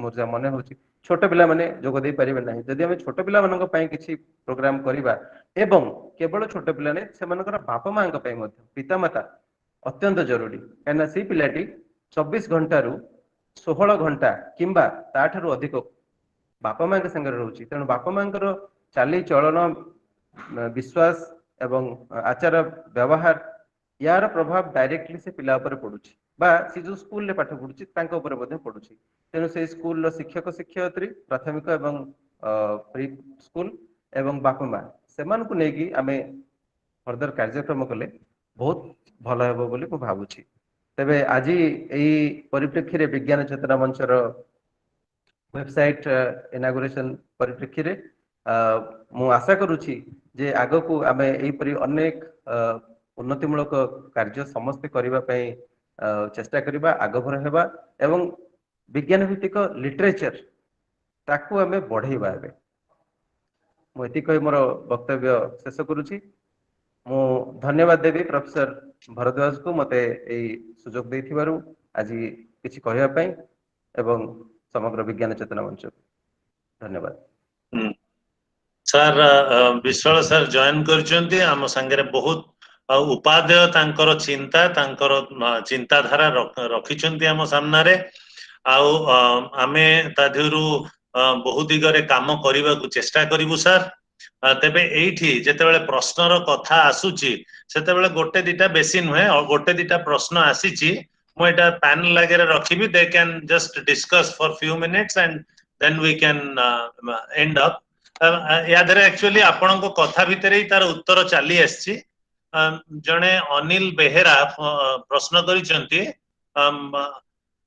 मोर जा मने होछि छोट पिला माने जोग दे परिबे नाही जदि आमे छोट पिला मानक पई किछि प्रोग्राम करिबा एवं केवल छोट पिला ने सेमानकर बापा मांक पई मध्ये पिता माता अत्यंत जरूरी काना से पिलाटी 24 घंटा रु 16 घंटा किंबा ताठारु अधिक बापा मांक संग रहउछि तेणु बापा मांकर चाली चलन विश्वास एवं आचार व्यवहार यार प्रभाव डायरेक्टली से पिला ऊपर पड़ुछि बा से जो स्कूल रे पाठ पढुछि तांका ऊपर मध्ये पड़ुछि तेणु से स्कूल रो शिक्षक शिक्षयित्री प्राथमिक एवं प्री स्कूल एवं बापा मां सेमान को नेकी आमे फर्दर कार्यक्रम कले बहुत भल हेबो बोली को भाबुछि तबे आज एई परिप्रेक्षी रे विज्ञान चेतना मंच रो वेबसाइट इनागुरेशन परिप्रेक्षी रे ମୁଁ ଆଶା କରୁଛି ଯେ ଆଗକୁ ଆମେ ଏହିପରି ଅନେକ ଉନ୍ନତିମୂଳକ କାର୍ଯ୍ୟ ସମସ୍ତେ କରିବା ପାଇଁ ଚେଷ୍ଟା କରିବା, ଆଗଭର ହେବା ଏବଂ ବିଜ୍ଞାନ ଭିତ୍ତିକ ଲିଟରେଚର ତାକୁ ଆମେ ବଢେଇବା। ଏବେ ମୁଁ ଏତିକି କହି ମୋର ବକ୍ତବ୍ୟ ଶେଷ କରୁଛି। ମୁଁ ଧନ୍ୟବାଦ ଦେବି ପ୍ରଫେସର ଭରଦ୍ୱାଜଙ୍କୁ ମତେ ଏଇ ସୁଯୋଗ ଦେଇଥିବାରୁ ଆଜି କିଛି କହିବା ପାଇଁ ଏବଂ ସମଗ୍ର ବିଜ୍ଞାନ ଚେତନା ମଞ୍ଚକୁ ଧନ୍ୟବାଦ।
ସାର୍ ବିଶ୍ୱାଳ ସାର୍ ଜଏନ୍ କରିଛନ୍ତି ଆମ ସାଙ୍ଗରେ। ବହୁତ ଉପାଦେୟ ତାଙ୍କର ଚିନ୍ତା, ତାଙ୍କର ଚିନ୍ତାଧାରା ରଖିଛନ୍ତି ଆମ ସାମ୍ନାରେ। ଆଉ ଆମେ ତା ଦେହରୁ ବହୁ ଦିଗରେ କାମ କରିବାକୁ ଚେଷ୍ଟା କରିବୁ ସାର୍। ତେବେ ଏଇଠି ଯେତେବେଳେ ପ୍ରଶ୍ନର କଥା ଆସୁଛି ସେତେବେଳେ ଗୋଟେ ଦିଟା ବେଶୀ ନୁହେଁ, ଗୋଟେ ଦିଟା ପ୍ରଶ୍ନ ଆସିଛି। ମୁଁ ଏଇଟା ପ୍ୟାନେଲ ଆଗରେ ରଖିବି। They can just discuss for few minutes and then we can end up. ୟା ଦେହରେ ଆକ୍ଚୁଆଲି ଆପଣଙ୍କ କଥା ଭିତରେ ହିଁ ତାର ଉତ୍ତର ଚାଲି ଆସିଛି। ଜଣେ ଅନିଲ ବେହେରା ପ୍ରଶ୍ନ କରିଛନ୍ତି,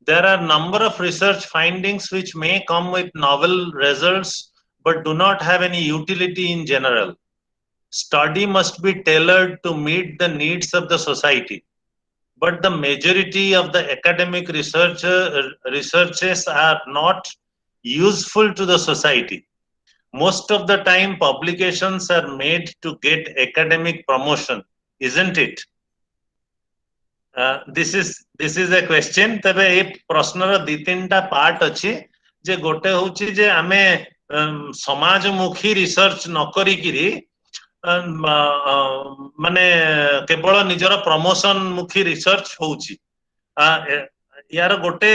there are number of research findings which may come with novel results but do not have any utility in general. Study must be tailored to meet the needs of the society, but the majority of the academic researches are not useful to the society. Most of the time publications are made to get academic promotion, isn't it? This is a question. तबे ए प्रश्नर दी तीनटा part अछि जे गोटे होछि जे आमे समाजमुखी research न करी किरी माने केवल निजर प्रमोशन मुखी रिसर्च होछि। यार गोटे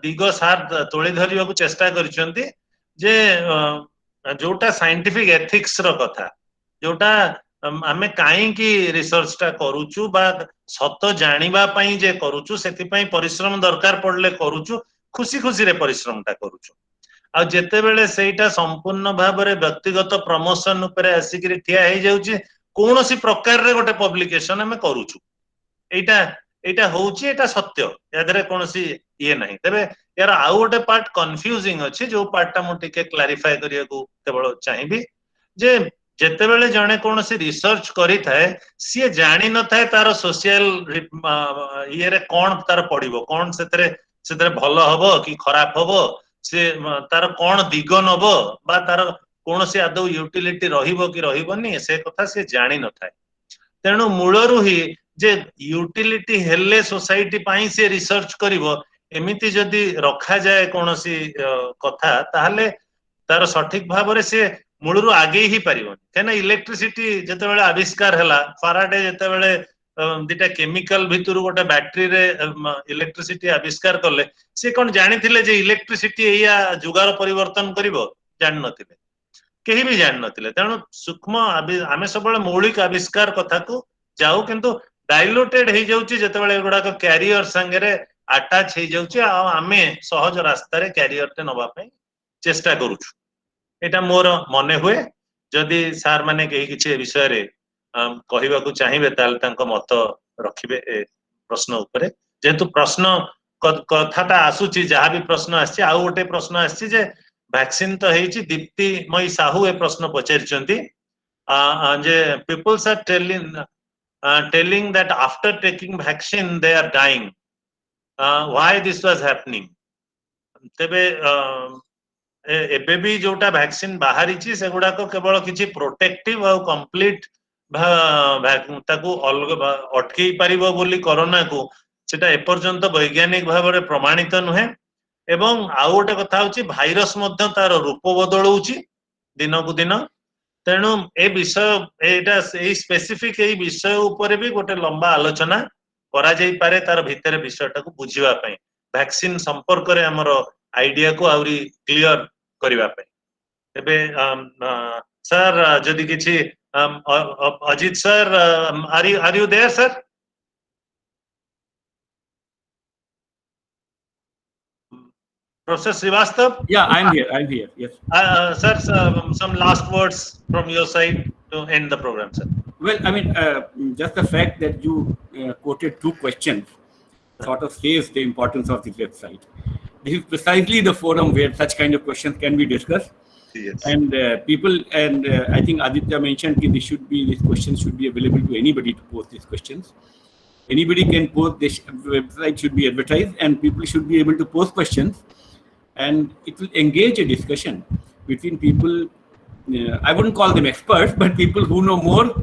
दिग सार तोଳି धरिବାକୁ चेष्टा କରିछन्ती जे जोटा साइंटिफिक एथिक्स रो कथा, जोटा आमे काईकी रिसर्च टा करूछु बा सत जानिबा पई जे करूछु, सेति पई परिश्रम दरकार पड़ले करूछु, खुशी खुशी रे परिश्रम टा करूछु। आ जेते बेले सेटा संपूर्ण भाबरे व्यक्तिगत प्रमोशन ऊपरे आसिकरी ठिया हे जाउची, कोनोसी प्रकार रे गोटे पब्लिकेशन हमें करूछु। एटा होउची, एटा सत्य, यादरे कोनोसी ये नाही। तबे यार आउ गोटे पार्ट कंफ्यूजिंग अछि, जो पार्ट टा मु टिके क्लैरिफाई करिया को केवल चाहिबी जे जेते बेले जणे कोनोसी रिसर्च करि थाए, सी जानि न थाए तार सोशल ये रे कोन तार पडिबो, कोन सेतरे भलो हबो कि खराब हबो, से तार कोन दिग नबो बा तार कोनोसी आदौ यूटिलिटी रहिबो कि रहिबोनी, से कथा से जानि न थाए। तेणु मूलरू ही जे यूटिलिटी हेले सोसाइटी पाई से रिसर्च करिवो, एमिति जदि रखा जाए कोनोसी कथा, ताहले तार सठिक भाबरे से मूलरू आगे ही पारिबो। केना इलेक्ट्रिसिटी जेतेबेले आविष्कार हला, फाराडे जेतेबेले दिटा केमिकल भितरु गोटे बैटरी रे इलेक्ट्रिसिटी आविष्कार करले, से कोन जानिथिले जे इलेक्ट्रिसिटी एया जुगार परिवर्तन करिवो? जानि नथिले, केही भी जानि नथिले। तेणु सूक्ष्म आमे सबले मौलिक आविष्कार कथा को जाऊ, किंतु डाइल्यूटेड हे जाउची जेतेबेले एगुडा को कैरियर संगे अटैच हे जाउची, आ आमे सहज रास्ता रे कैरियर ते नबा पई चेष्टा करूछु। एटा मोर मने हुए। जदि सार माने केही किछि विषय रे कहिबाकू चाहिबे ताल तांको मत रखिबे ए प्रश्न उपरे। जेतु प्रश्न कथाटा आसुची, जहा भी प्रश्न आछि, आउ गोटे प्रश्न आछि जे वैक्सीन तो हेछि। दीप्ति मई साहू ए प्रश्न पचारिचंती जे peoples are telling that after taking vaccine they are dying, why this was happening? तबे एबे भी जोटा वैक्सीन बाहरी छि सेगुडा को केवल किछि प्रोटेक्टिव और कंप्लीट ताकू अटकई पारिबो बोली कोरोना को, सेटा एपर्यंत वैज्ञानिक भाव में प्रमाणित नुहे। एवं आउ गोटे कथा होछि भाइरस मध्य तार रूप बदलौछि दिन को दिन। तेणु ए विषय एटा ए स्पेसिफिक ए विषय ऊपर भी गोटे लंबा आलोचना करा जाई पारे, तार भितर विषयटा को बुझिबा पई, वैक्सीन संपर्क रे हमर आइडिया को आउरी क्लियर करिबा पई। एबे सर जदि किछि Ajit sir, are you there sir? Professor Srivastava?
Yeah, I'm here. Yes.
Sir, some last words from your side to end the program, sir.
Well, I mean, just the fact that you quoted two questions sort of says the importance of this website. This is precisely the forum where such kind of questions can be discussed.
Yes.
And people, and I think Aditya mentioned that these questions should be available to anybody to post these questions. Anybody can post. This website should be advertised, and people should be able to post questions, and it will engage a discussion between people. I wouldn't call them experts, but people who know more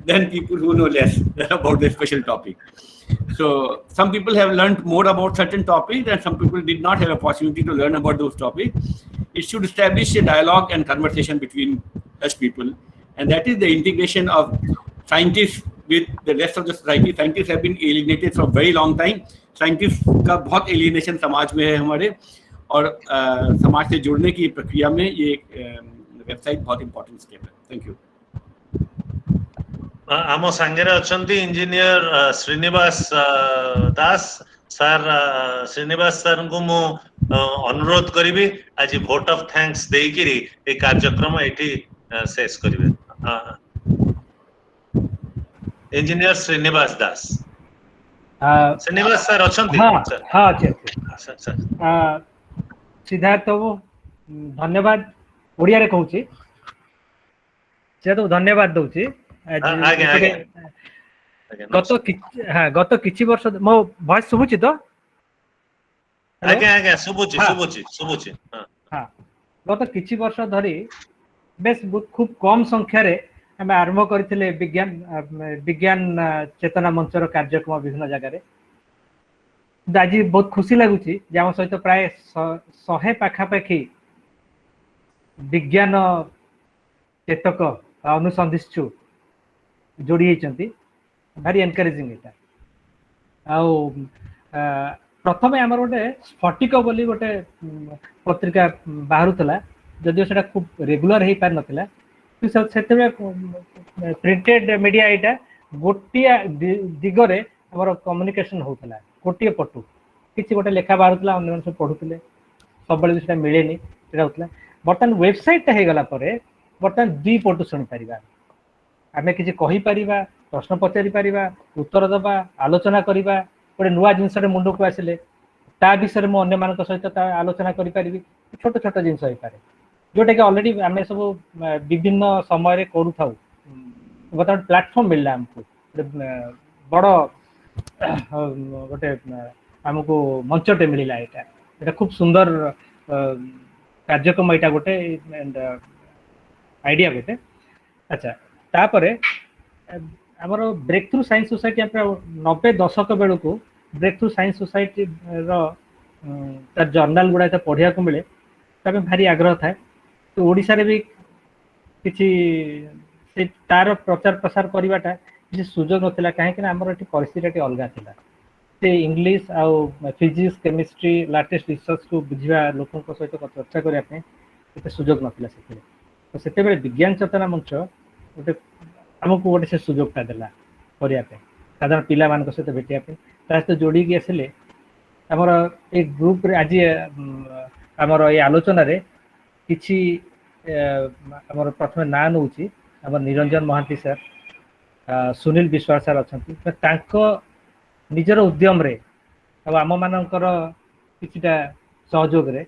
than people who know less about the special topic. So some people have learned more about certain topics, and some people did not have a opportunity to learn about those topics. It should establish a dialogue and conversation between such people, and that is the integration of scientists with the rest of the society. Scientists have been alienated for a very long time. Scientists का बहुत alienation समाज में है हमारे, और समाज से जुड़ने की प्रक्रिया में ये वेबसाइट बहुत important step है. Thank you.
आम सांगेरे अछंती इंजीनियर श्रीनिवास दास सर. श्रीनिवास सर को मु अनुरोध करी आज भोट ऑफ थैंक्स देकिरी ए कार्यक्रम एठी शेष करिवे. इंजीनियर श्रीनिवास दास. श्रीनिवास सर अछंती.
हाँ हाँ अच्छे
सर सर
सिद्धार्थ बाबू धन्यवाद. ओडिया रे कहूची से तो धन्यवाद दउची. गत किछि वर्ष मो वॉइस सुबुची तो
आगे आगे सुबुची सुबुची सुबुची.
हां गत किछि वर्ष धरी बेस खूब कम संख्या रे हम आरंभ करथिले विज्ञान चेतना मंचर कार्यक्रम विभिन्न जगह रे. आज बहुत खुशी लगुची जे हम सहित प्राय 100 पाखापाखी विज्ञान चेतक अनुसंधिष्ठु जोड़ी होती. भारी एनकरेजिंग एटा. प्रथम आम गोटे स्फटिक बोली गोटे पत्रिका बाहरुला, जदिव से खूब रेगुलर हो पार नाला. प्रिंटेड मीडिया यहाँ गोटे दिगरे आम कम्युनिकेशन होता. गोटे पटु किसी गोटे लेखा बाहरुला, अन्य सब पढ़ुले, सब मिलेनि होता. बर्तमान वेबसाइट होगला बर्तमान दुई पटु शुणी पार. आम किसी कहीपर, प्रश्न पचारि पार, उत्तर दबा, आलोचना करवा. गोटे नुआ जिनस मुंड को आसिले ता विषय में अन्य मान सहित आलोचना करी. छोट छोट जिनस हो पारे जोटा कि ऑलरेडी आम सब विभिन्न समय करू. बर्तमान प्लेटफॉर्म मिलला आमको बड़ गोटे आमको मंचटे मिलला. यहाँ खूब सुंदर कार्यक्रम यहाँ गोटे आइडिया गोटे. अच्छा तापर आमर ब्रेक थ्रू साइंस सोसाइटी 90 दशक बेलू को breakthrough science society journal गुड़ा पढ़ा को मिले भारी आग्रह थाए. तो ओडिशा रे भी किसी तार प्रचार प्रसार करवाटा किसी सुजोग नाला. कहीं आमर ये परिस्थिति अलग था. से इंग्लिश आउ फिजिक्स केमिस्ट्री लाटेस्ट रिसर्च को बुझा लोक सहित चर्चा करने सुजोग नाला. तो से विज्ञान चेतना मंच गोटे आमको गोटे से सुजोगटा देला करने साधारण पिला मान सहित भेटापी सहित जोड़ी आसिले. आमर एक ग्रुप रे आज आमर ये आलोचना रे किछि आमर प्रथम ना नौ आम निरंजन महांती सर, सुनील विश्वाल सर अच्छा. निजर उद्यम रे आम मानकर किछिटा सहयोग रे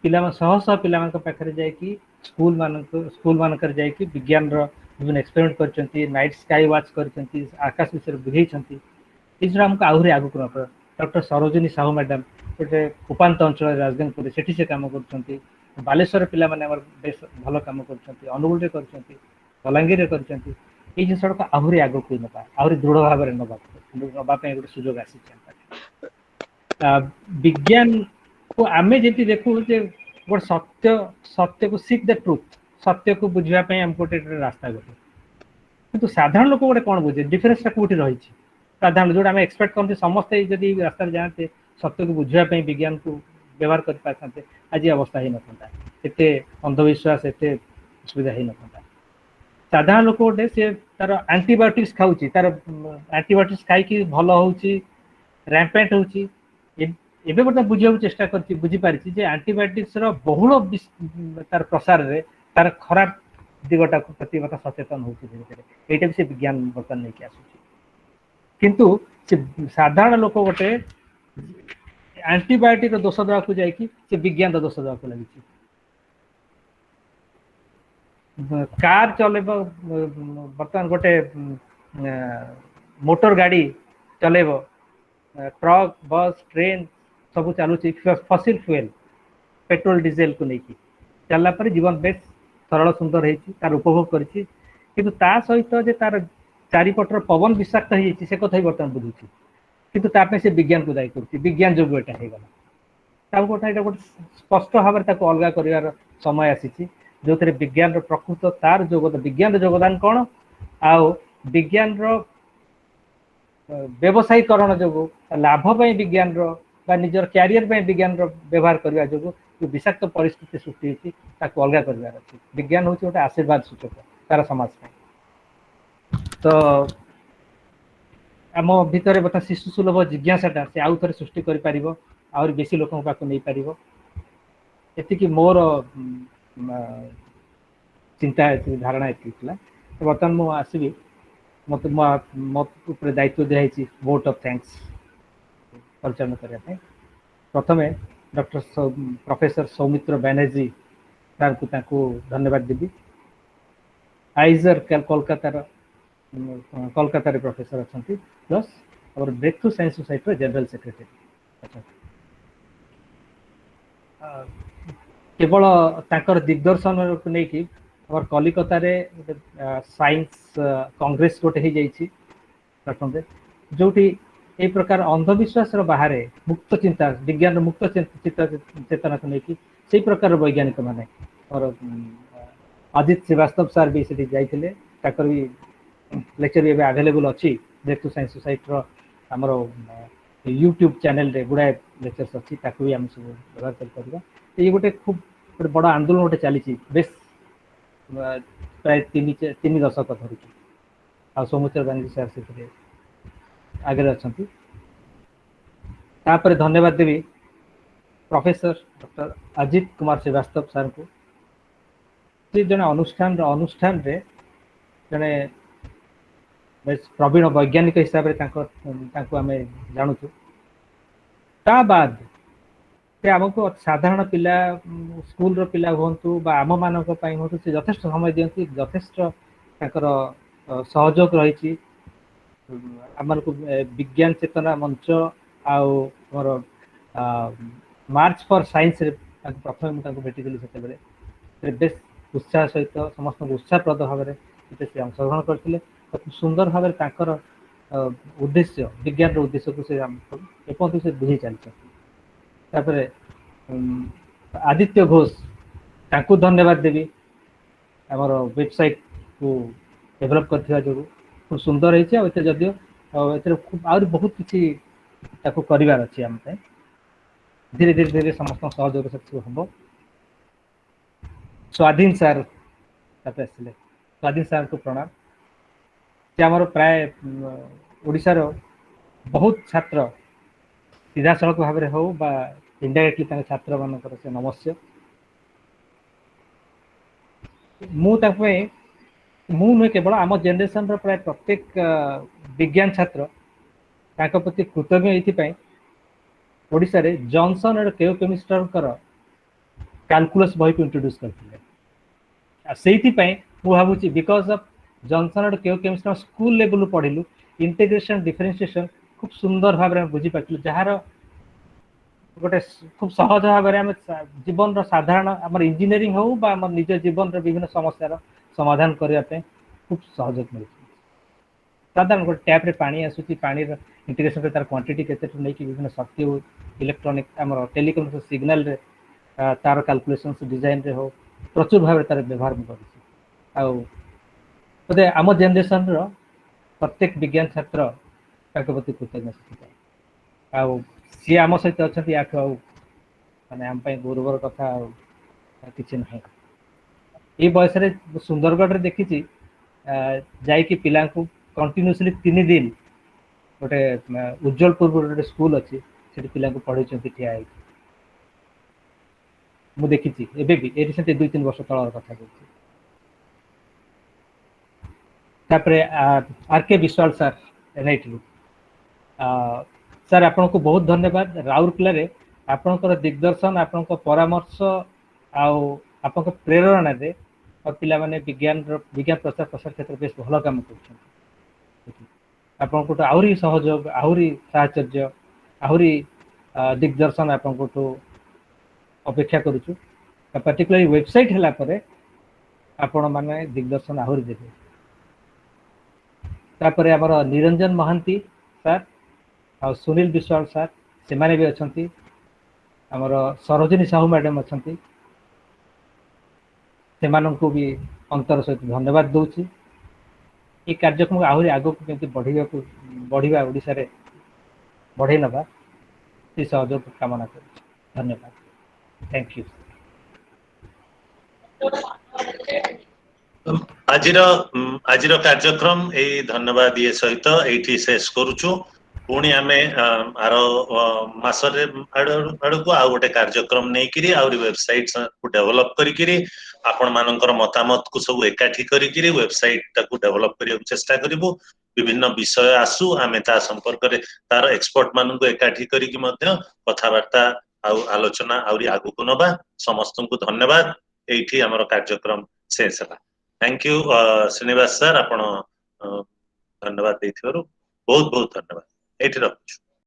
पिला शह शह पिला पाखे जाकि स्कूल मानक जाकि विज्ञान विभिन्न एक्सपेरिमेंट करछंती, नाइट स्काई वॉच करछंती, आकाश विषय बुझेइछंती. इजरा हमको आहुरी आगु कर. डॉक्टर सरोजिनी साहू मैडम गोटे उपांत अंचल राजगंजपुर सेठी से काम करछंती. बालेश्वर पिला माने हमर बेस भल काम करछंती, अनुगुल रे करछंती, बलांगीर रे करछंती. ए जिनस को आहुरी आगु को नबा, आहुरी दृढ़ भाव रे नबा पे गोटे सुजोग आसी. विज्ञान को आमे जेति देखु जे गोटे सत्य को सीक द ट्रुथ, सत्य को बुझा आम गोटे रास्ता गोटे. किंतु साधारण लोक गोटे कौन बुझे डिफरेन्स कौटी रही. साधारण जो आम एक्सपेक्ट करते समस्ते जदि रास्ता जाते सत्य को बुझापी विज्ञान को व्यवहार कर पारते आज अवस्था ही ना. एत अंधविश्वास एत सुविधा ही ना. साधारण लोक गोटे सी तार आंटीबायोटिक्स खाऊँ, तार आंटीबायोटिक्स खाई भल हो रैम्पेंट हो. एबे गोटे बुझा चेष्टा कर बुझीपारी जे आंटीबायोटिक्स बहुल तार प्रसार रे तार खराब दिगटा प्रति सचेतन हो. ये भी से विज्ञान बर्तमान नहीं आस. किंतु से साधारण लोक गोटे आंटीबायोटिक दोष देवाक जाकि से विज्ञान दोष देवाक लगी. कार चलेब बर्तमान गोटे मोटर गाड़ी चलेब ट्रक बस ट्रेन सब चलुची फसिल फ्यूएल पेट्रोल डीजेल को लेकिन चलला पर जीवन बेस सरल सुंदर है तार उपभोग करिछि किंतु ता सहित जे तार चारिपटर पवन विषाक्त है से कथा बर्तमान बुझुछि किंतु तापे से विज्ञान को दायी करुछि विज्ञान जो एटा हे गला ताको गोटे स्पष्ट भाव में ताको अलगा करिवार समय आसीछि जो थे विज्ञान प्रकृत तार योगदान विज्ञान योगदान कौन आउ विज्ञान व्यवसायीकरण जो लाभ विज्ञान निजर क्यारियर विज्ञान व्यवहार करने जो विषाक्त परिस्थिति सृष्टि होती अलग करार अच्छी विज्ञान हूँ गोटे आशीर्वाद सूचक तार समाज तो आम भितर बता शिशु सुलभ जिज्ञासाटा से आउ थे सृष्टि कर आहुरी बेसी लोक पाक नहीं पार एति मोर चिंता धारणा ये तो बर्तमान मुझे आसबि मत मत दायित्व दिखाई वोट ऑफ थैंक्स परिचालन करने प्रथम doctor professor Soumitra Banerjee sir को धन्यवाद देवी आइजर कोलकातार प्रोफेसर अच्छा प्लस और breakthrough science society general secretary अच्छा केवल तांकर दिग्दर्शन को लेकिन और कलिकता रे साइंस कांग्रेस गोटे हो जाइए प्रथम जोटी ए प्रकार अंधविश्वास बाहर मुक्त चिंता विज्ञान मुक्त चेतना को लेकिन से प्रकार वैज्ञानिक माने और अजित श्रीवास्तव सर भी से जाइए भी लेक्चर भी अवेलेबल अच्छी ब्रेक थ्रू साइंस सोसाइटी आमर यूट्यूब चैनल रे गुड़ाए लेक्चर्स अच्छी भी आम सब व्यवहार कर ये गोटे खूब गोटे बड़ आंदोलन गोटे चली बेस प्राय तीन दशक धरिकी आ सौमित्र बैनर्जी सर से आगे अच्छा तापर धन्यवाद देवी professor doctor Ajit Kumar Srivastava sir को जड़े अनुष्ठान रे जड़े प्रवीण वैज्ञानिक हिसाब से आम जानूँ ता बाद से आमको साधारण पिला स्कूल पिला हूँ आम मान हूँ से यथेष्ट समय दिखती यथेष्ट सहयोग रही आम विज्ञान चेतना मंच आमर मार्च फॉर साइंस प्रथम मुझे भेटी से बेस उत्साह सहित समस्त उत्साहप्रद भाव में से अंशग्रहण करते खूब सुंदर भाव में उद्देश्य विज्ञान उद्देश्य को एपर्त से बुझे चलते आदित्य घोष तांको धन्यवाद देवी आमर वेबसाइट को डेभलप कर जो खूब सुंदर है जदियो खूब आ बहुत किसी करार अच्छी आम धीरे धीरे धीरे समस्त सहयोग से हम स्वाधीन सर स्वाधीन सर को प्रणाम से आमर प्राय ओडिशार बहुत छात्र सीधा सड़क भाव में हो बा इनडायरेक्टली छात्र मान से नमस्य मुझे केवल आम जेनेरेशन प्राय प्रत्येक विज्ञान छात्र प्रति कृतज्ञ ये ओडिशा रे जॉनसन और केओ केमिस्टर कैलकुलस बही को इंट्रोड्यूस करते से भावुँ बिकज ऑफ जॉनसन और केओ केमिस्टर स्कूल लेवल पढ़िलु इंटीग्रेशन डिफरेंशिएशन खूब सुंदर भाव में बुझीपारू जार गोटे खूब सहज भाव में जीवन साधारण आम इंजीनियरिंग हो बा आम निज जीवन विभिन्न समस्यार समाधान करने खूब सहयोग मिले साधारण गोटे टैप रे पानी आसूची पानी इंटीग्रेशन तार क्वांटिटी केते नहीं विभिन्न शक्ति हो इलेक्ट्रॉनिक आम टेलीकम्युनिकेशन सिग्नल रे तार कैलकुलेशन डिजाइन रे हो प्रचुर भाव तार व्यवहार में कर आम जेनेरेशन प्रत्येक विज्ञान छात्र प्रति कृतज्ञ सी आम सहित अच्छा या माने आम गौरवर कथा कि ना ये बयस सुंदरगढ़ देखी जाकि पिला कंटिन्यूसली 3 दिन गोटे उज्जवलपुर गोटे स्कूल अच्छी से पिला पढ़े ठिया मु देखी एवं ये 2-3 वर्ष तल कथा आर के विश्वाल सर एनआईटी सर आपन को बहुत धन्यवाद राउरकेला रे आपनकर दिग्दर्शन आपन परामर्श आउ आपन प्रेरणा रे और पिला माने विज्ञान प्रचार प्रसार क्षेत्र बेस भल काम कर आहुरी सहयोग आहुरी साहचर्य आहुरी दिग्दर्शन आपको अपेक्षा करूछु पर्टिकुलरली वेबसाइट हला परे आपण माने दिग्दर्शन आहुरी देबे तापरे हमर निरंजन महांती सर और सुनील विश्वाल सर से माने भी अछंती हमर सरोजिनी साहू मैडम अछंती सेमानंकु भी अंतर सहित धन्यवाद दउछि ये कार्यक्रम आहुरी आगो केमति बढ़िबा ओडिसा रे बढ़े नबा से सहयोग कामना करू धन्यवाद थैंक यू
आजिर कार्यक्रम ए धन्यवाद ये सहित एठी शेष करूछु पुणी आमे आर मासरे आड़को आ गोटे कार्यक्रम नहीं करी आउरी वेबसाइट को डेवलप करी आपण मानकर मतामत को सब एकाठी करी वेबसाइट ताकू डेवलप करिया चेष्टा करिवो विभिन्न विषय आसु आमे ता संपर्क रे तार एक्सपर्ट मानन को एकाठी करी कि मध्य कथावार्ता आलोचना आउरी आगु को नबा समस्त को धन्यवाद एठी हमर कार्यक्रम शेष हला थैंक यू श्रीनिवास सर आपण धन्यवाद देथिवरु बहुत बहुत धन्यवाद एठी रखछु।